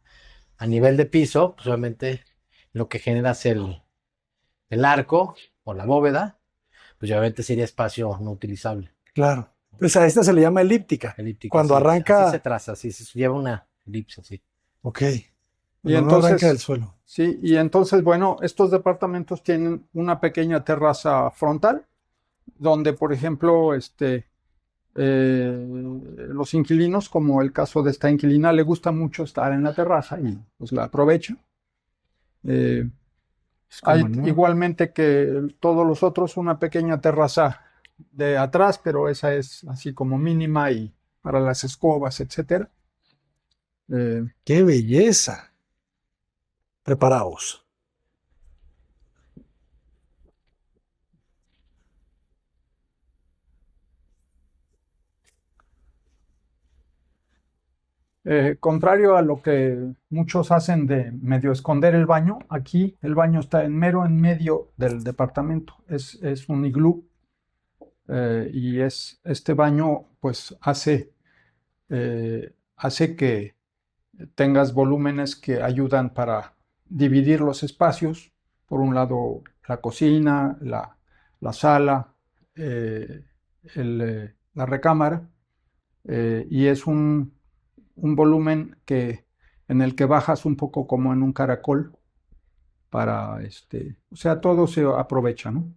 a nivel de piso, pues obviamente lo que genera es el arco o la bóveda, pues obviamente sería espacio no utilizable. Claro. Pues a esta se le llama elíptica. Elíptica, Cuando así se arranca, traza, así se lleva una elipse, así. ok. Y Cuando no arranca del entonces, suelo. sí, y entonces, bueno, estos departamentos tienen una pequeña terraza frontal, donde, por ejemplo, los inquilinos, como el caso de esta inquilina, le gusta mucho estar en la terraza y pues la aprovecha. Eh, Es Hay como, ¿no? igualmente que todos los otros una pequeña terraza de atrás, pero esa es así como mínima y para las escobas, etcétera. Eh, ¡Qué belleza! Preparaos. Contrario a lo que muchos hacen de medio esconder el baño, aquí el baño está en medio del departamento. Es un iglú y este baño pues hace que tengas volúmenes que ayudan para dividir los espacios. Por un lado, la cocina, la sala, eh, la recámara, y es un volumen en el que bajas un poco como en un caracol para o sea, todo se aprovecha, ¿no?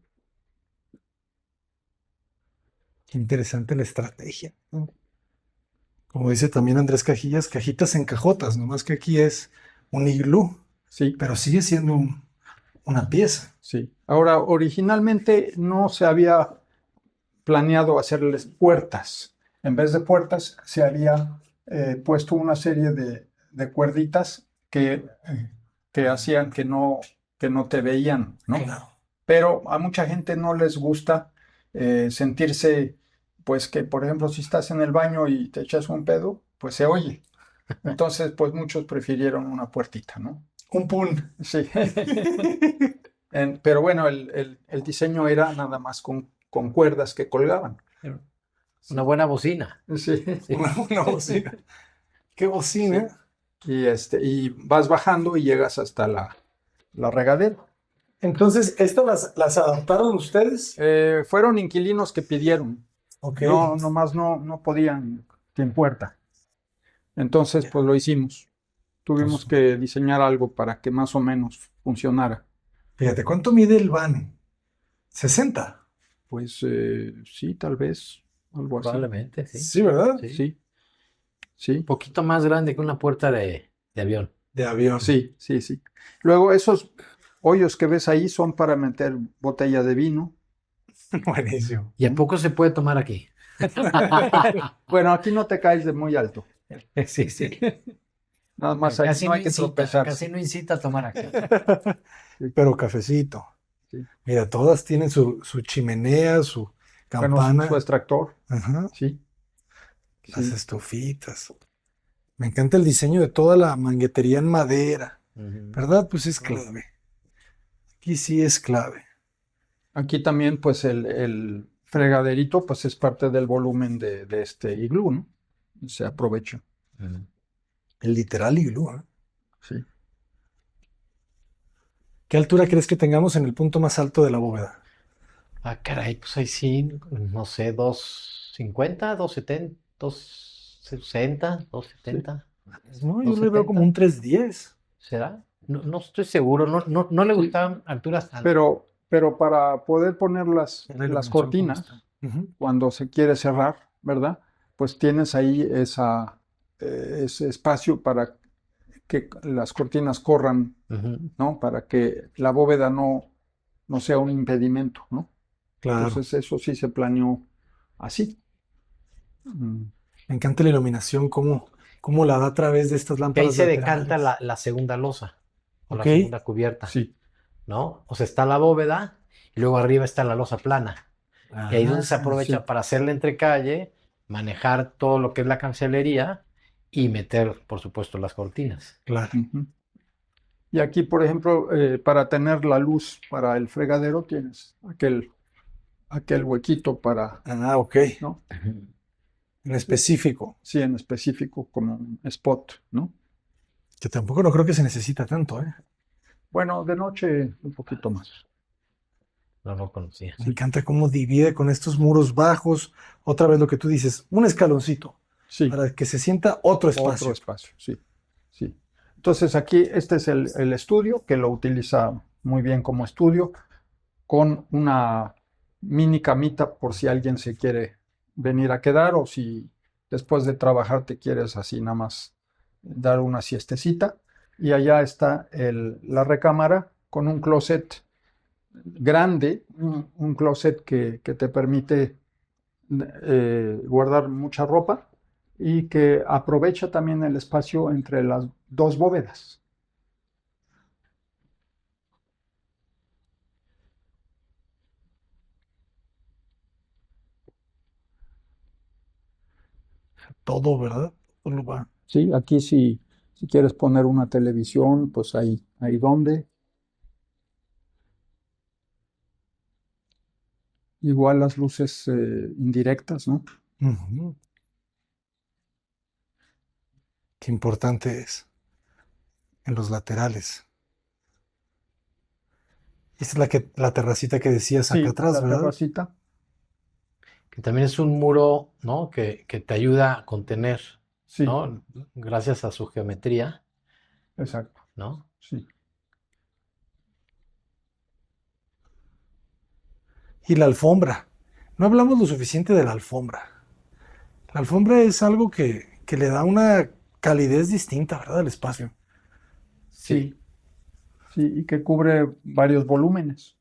Qué interesante la estrategia, ¿no? Como dice también Andrés Cajillas, cajitas en cajotas, nomás que aquí es un iglú, Sí, pero sigue siendo una pieza. sí. Ahora, originalmente no se había planeado hacerles puertas. En vez de puertas, se había puesto una serie de cuerditas que hacían que no te veían, ¿no? Claro. Pero a mucha gente no les gusta sentirse, pues que, por ejemplo, si estás en el baño y te echas un pedo, pues se oye. Entonces, pues muchos prefirieron una puertita, ¿no? Un pun. Sí. Pero bueno, el diseño era nada más con cuerdas que colgaban. Una buena bocina. Sí. Sí. Una bocina. ¿Qué bocina? Y vas bajando y llegas hasta la regadera. Entonces, ¿estas las adaptaron ustedes? Fueron inquilinos que pidieron. Ok. No, nomás no podían sin puerta. Entonces, pues lo hicimos. Tuvimos que diseñar algo para que más o menos funcionara. Fíjate, ¿cuánto mide el van? 60. Pues sí, tal vez, algo así. Probablemente, sí. Sí, ¿verdad? Sí. Sí, sí, Un poquito más grande que una puerta de avión. De avión. sí, sí, sí. Luego, esos hoyos que ves ahí son para meter botella de vino. Buenísimo. ¿Y a poco se puede tomar aquí? Bueno, aquí no te caes de muy alto. Sí, sí. Nada más ahí Casi no hay que incita, tropezar. casi no incita a tomar aquí. Pero cafecito. Sí. Mira, todas tienen su chimenea, su Bueno, campana. su extractor, Ajá. sí. Las Sí. estufitas. Me encanta el diseño de toda la manguetería en madera. Ujú. ¿Verdad? Pues es clave. Aquí sí es clave. Aquí también, pues, el fregaderito, pues, es parte del volumen de este iglú, ¿no? Se aprovecha, Ujú. El literal iglú, ¿eh? sí. ¿Qué altura crees que tengamos en el punto más alto de la bóveda? Ah, caray, pues ahí sí, no sé, 2,50, 2,70, 260, 270, No, yo le veo como 270. un 310. ¿Será? No, no estoy seguro, no le gustaban alturas tan... Pero para poder poner La las iluminación, ¿cómo cortinas, está? Ujú. cuando se quiere cerrar, ¿verdad? Pues tienes ahí ese espacio para que las cortinas corran, Ujú. ¿no? Para que la bóveda no sea un impedimento, ¿no? Claro. Entonces eso sí se planeó así. Mm, Me encanta la iluminación, cómo la da a través de estas Que ahí lámparas se decanta laterales. la segunda losa o la Ok. segunda cubierta, sí. ¿no? O sea, está la bóveda y luego arriba está la losa plana. Y ahí es donde se aprovecha sí. para hacer la entrecalle, manejar todo lo que es la cancelería y meter, por supuesto, las cortinas. Claro. Ujú. Y aquí, por ejemplo, para tener la luz para el fregadero, tienes aquel huequito para, Ah, ok. ¿no? En específico, Sí, en específico como un spot, ¿no? que tampoco no creo que se necesita tanto, ¿eh? Bueno, de noche un poquito más. No lo conocía. Me Sí, encanta cómo divide con estos muros bajos. Otra vez lo que tú dices, un escaloncito sí, para que se sienta otro otro espacio. espacio, sí, sí. Entonces aquí este es el estudio que lo utiliza muy bien como estudio con una mini camita por si alguien se quiere venir a quedar o si después de trabajar te quieres así nada más dar una siestecita. Y allá está la recámara con un closet grande, un closet que te permite guardar mucha ropa y que aprovecha también el espacio entre las dos bóvedas. Todo, ¿verdad? Todo lo va. Sí, aquí si quieres poner una televisión, pues ahí donde. Igual las luces indirectas, ¿no? Ujú. Qué importante es en los laterales. Esta es la terracita que decías acá Sí, atrás, la ¿verdad? terracita. Que también es un muro, ¿no? Que te ayuda a contener, Sí, ¿no? Gracias a su geometría, exacto. ¿no? Sí. Y la alfombra. No hablamos lo suficiente de la alfombra. La alfombra es algo que le da una calidez distinta, ¿verdad? Al espacio. Sí. Sí, sí, y que cubre varios volúmenes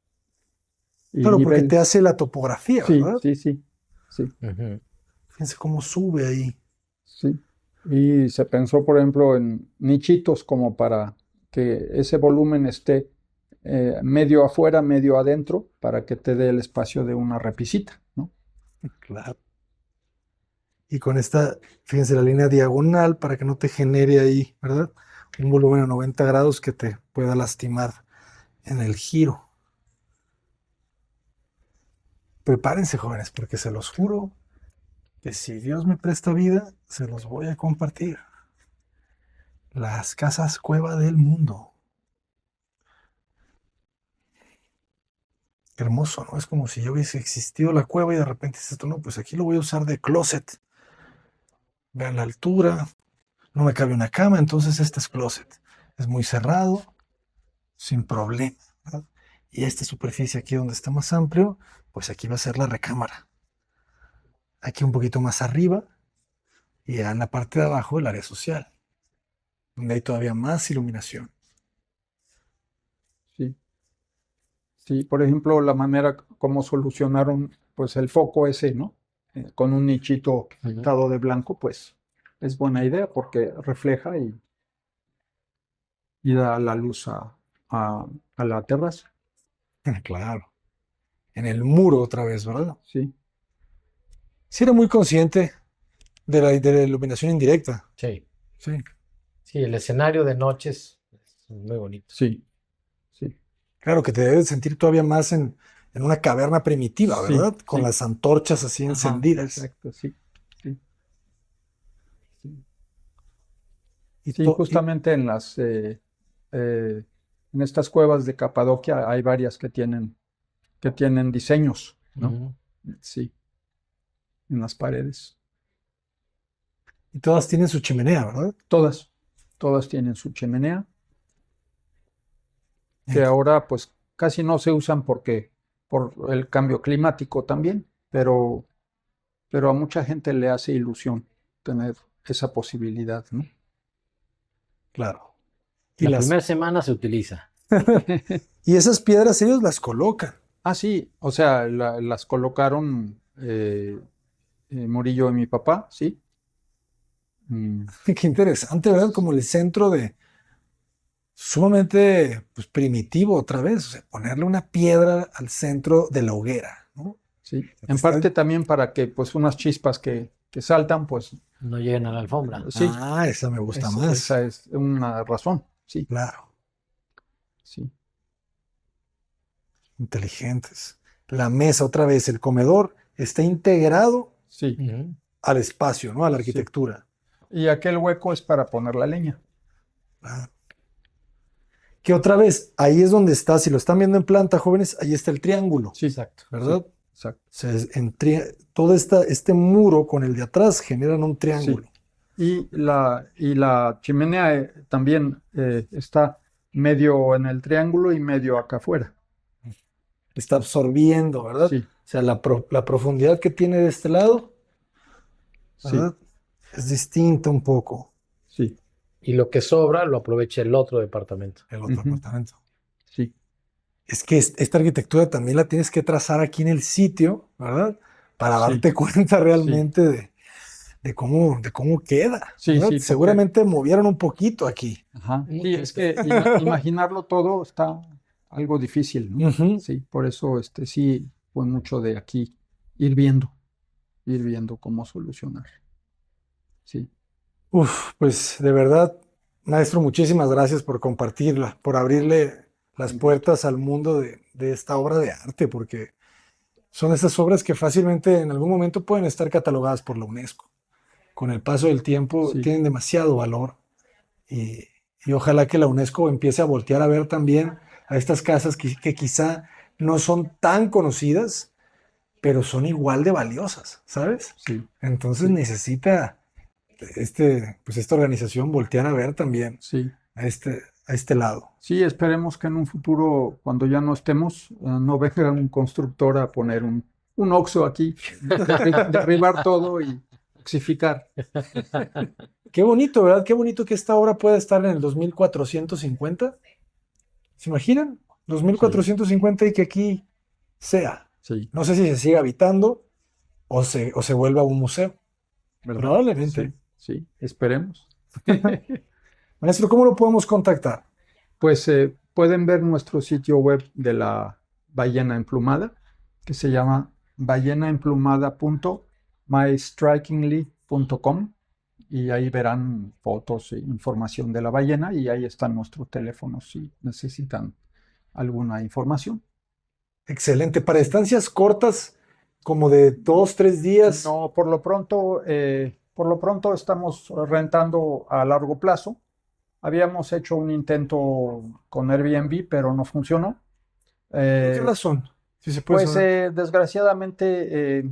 y Claro, porque te niveles. hace la topografía, Sí, ¿verdad? sí, sí, sí, Ujú. Fíjense cómo sube ahí. sí. Y se pensó, por ejemplo, en nichitos como para que ese volumen esté medio afuera, medio adentro, para que te dé el espacio de una repisita, ¿no? Claro. Y con esta, fíjense, la línea diagonal para que no te genere ahí, ¿verdad? Un volumen a 90 grados que te pueda lastimar en el giro. Prepárense, jóvenes, porque se los juro que si Dios me presta vida, se los voy a compartir. Las casas cueva del mundo. Hermoso, ¿no? Es como si ya hubiese existido la cueva y de repente dices tú, no, pues aquí lo voy a usar de closet. Vean la altura, no me cabe una cama, entonces este es closet. Es muy cerrado, sin problema, ¿verdad? Y esta superficie aquí donde está más amplio, pues aquí va a ser la recámara. Aquí un poquito más arriba y ya en la parte de abajo el área social, donde hay todavía más iluminación. Sí. Sí, por ejemplo, la manera como solucionaron pues el foco ese, ¿no? Con un nichito Ujú. pintado de blanco, pues es buena idea porque refleja y da la luz a la terraza. Claro. En el muro otra vez, ¿verdad? Sí, Sí, era muy consciente de la iluminación indirecta. Sí. Sí. Sí, el escenario de noches es muy bonito. sí, sí, Claro que te debes sentir todavía más en una caverna primitiva, sí, ¿verdad? Con sí. las antorchas así Ajá. encendidas. Exacto, sí, sí, sí. Y, Sí, justamente eh, en estas cuevas de Capadocia hay varias que tienen diseños, ¿no? Ujú. Sí, en las paredes. Y todas tienen su chimenea, ¿verdad? Todas tienen su chimenea, que ahora pues casi no se usan por el cambio climático también, pero a mucha gente le hace ilusión tener esa posibilidad, ¿no? Claro. Y La primera semana se utiliza. y esas piedras ellos las colocan. Ah, sí, o sea, las colocaron Murillo y mi papá, sí. Qué interesante, ¿verdad? Como el centro de sumamente pues, primitivo otra vez, o sea, ponerle una piedra al centro de la hoguera, ¿no? Sí, en parte también para que pues unas chispas que saltan, pues No lleguen a la alfombra. sí, Ah, esa me gusta más. esa es una razón, sí, Claro, sí, inteligentes. La mesa, otra vez, el comedor está integrado sí. Ujú. al espacio, ¿no? A la Sí. arquitectura. Y aquel hueco es para poner la leña. Ah. Que otra vez, ahí es donde está, si lo están viendo en planta, jóvenes, ahí está el triángulo, Sí, Exacto. ¿verdad? sí, exacto. O sea, todo este muro con el de atrás generan un triángulo. Y la chimenea también está medio en el triángulo y medio acá afuera. Está absorbiendo, ¿verdad? Sí, O sea, la profundidad que tiene de este lado, sí, ¿verdad? Es distinta un poco sí, Y lo que sobra lo aprovecha el otro departamento. el otro Ujú. apartamento. sí, Es que esta arquitectura también la tienes que trazar aquí en el sitio, ¿verdad? Para Sí. darte cuenta realmente de cómo queda, Sí, ¿verdad? sí, porque- Seguramente movieron un poquito aquí. ajá. Sí, es que imaginarlo todo está algo difícil, ¿no? Ujú. Sí, por eso sí fue mucho de aquí ir viendo cómo solucionar. Sí, Uf, pues de verdad, maestro, muchísimas gracias por compartirla, por abrirle las puertas al mundo de esta obra de arte, porque son estas obras que fácilmente en algún momento pueden estar catalogadas por la UNESCO. Con el paso del tiempo sí, tienen demasiado valor y, y ojalá que la UNESCO empiece a voltear a ver también a estas casas que quizá no son tan conocidas, pero son igual de valiosas, ¿sabes? sí, Entonces Sí. necesita pues esta organización voltear a ver también sí. a este lado. Sí, esperemos que en un futuro, cuando ya no estemos, no venga un constructor a poner un Oxxo aquí, derribar todo y oxificar. Qué bonito, ¿verdad? Qué bonito que esta obra pueda estar en el 2450. ¿Se imaginan? 2450 y que aquí sea. Sí, No sé si se sigue habitando o se vuelva un museo. ¿verdad? Probablemente. Sí, esperemos. Maestro, ¿cómo lo podemos contactar? Pues pueden ver nuestro sitio web de la ballena emplumada, que se llama ballenaemplumada.mystrikingly.com, y ahí verán fotos e información de la ballena, y ahí están nuestros teléfonos si necesitan alguna información. Excelente. Para estancias cortas, como de 2, 3 días. No, por lo pronto estamos rentando a largo plazo. Habíamos hecho un intento con Airbnb, pero no funcionó. ¿Por qué razón? Si se puede Pues saber. desgraciadamente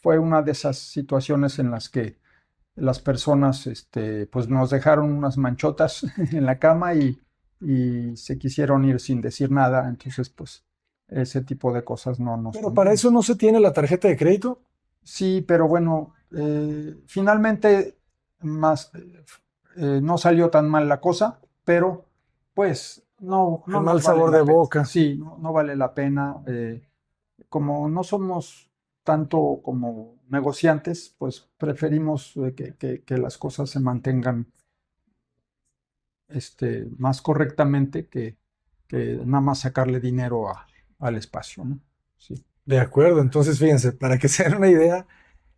fue una de esas situaciones en las que las personas pues nos dejaron unas manchotas en la cama y se quisieron ir sin decir nada. Entonces, pues ese tipo de cosas no nos Pero para eso no se tiene la tarjeta de crédito. Sí, pero bueno, finalmente no salió tan mal la cosa, pero pues no El nos mal vale sabor la de pena. boca. Sí, no vale la pena. Como no somos tanto como negociantes, pues preferimos que las cosas se mantengan más correctamente que nada más sacarle dinero al espacio, ¿no? Sí, De acuerdo. Entonces, fíjense, para que se den una idea,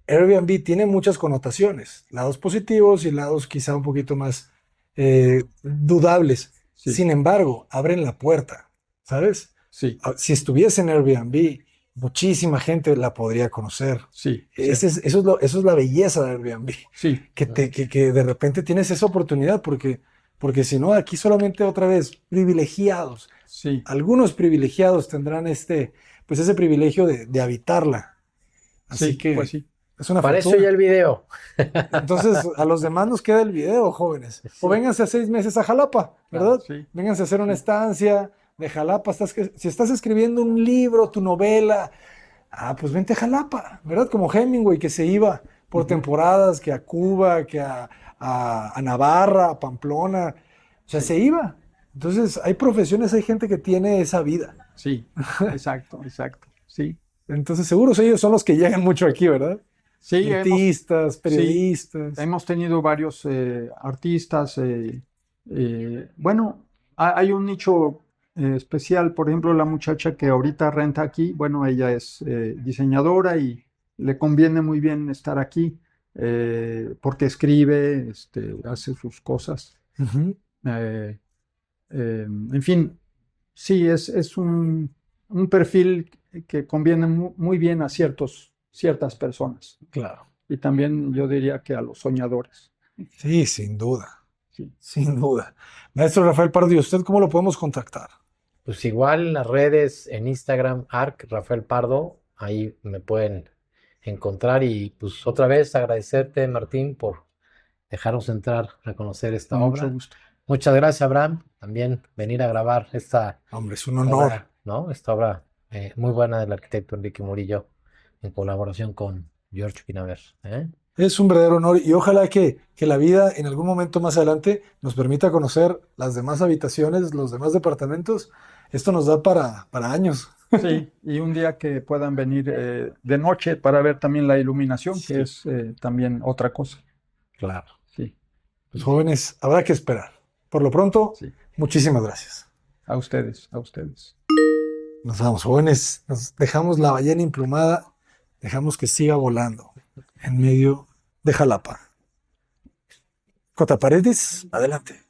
Airbnb tiene muchas connotaciones, lados positivos y lados quizá un poquito más dudables. sí, Sin embargo, abren la puerta, ¿sabes? sí, Si estuviese en Airbnb, muchísima gente la podría conocer. sí, Eso es la belleza de Airbnb, sí, que de repente tienes esa oportunidad, porque si no, aquí solamente otra vez privilegiados. sí. Algunos privilegiados tendrán pues ese privilegio de habitarla. Así Sí, que pues sí. Es una Para eso fortuna. ya el video. Entonces, a los demás nos queda el video, jóvenes. O vénganse a 6 meses a Jalapa, ¿verdad? Sí. Vénganse a hacer una estancia de Jalapa. Si estás escribiendo un libro, tu novela, pues vente a Jalapa, ¿verdad? Como Hemingway, que se iba por temporadas, que a Cuba, que a Navarra, a Pamplona. O sea, se iba. Entonces, hay profesiones, hay gente que tiene esa vida. Sí, exacto, exacto. Sí, Entonces, seguros ellos son los que llegan mucho aquí, ¿verdad? sí, Artistas, periodistas. hemos tenido varios artistas. Bueno, hay un nicho especial, por ejemplo, la muchacha que ahorita renta aquí, bueno, ella es diseñadora y le conviene muy bien estar aquí porque escribe, hace sus cosas. Ujú. En fin, sí, es un perfil que conviene muy bien a ciertas personas. Claro. Y también yo diría que a los soñadores. Sí, sin duda. Sí. Sin duda. Maestro Rafael Pardo, ¿y usted cómo lo podemos contactar? Pues igual en las redes, en Instagram, Arc Rafael Pardo, ahí me pueden encontrar y pues otra vez agradecerte, Martín, por dejarnos entrar a conocer esta Con mucho obra. gusto. Muchas gracias, Abraham, también venir a grabar esta Hombre, es un honor. obra, ¿no? Esta obra muy buena del arquitecto Enrique Murillo en colaboración con George Pinaver, ¿eh? Es un verdadero honor y ojalá que la vida en algún momento más adelante nos permita conocer las demás habitaciones, los demás departamentos. Esto nos da para años. Sí, y un día que puedan venir de noche para ver también la iluminación, Sí. que es también otra cosa. Claro. Sí, Los jóvenes, habrá que esperar. Por lo pronto, sí. muchísimas gracias. A ustedes, a ustedes. Nos vamos, jóvenes. Nos dejamos la ballena emplumada, dejamos que siga volando en medio de Jalapa. Cota Paredes, adelante.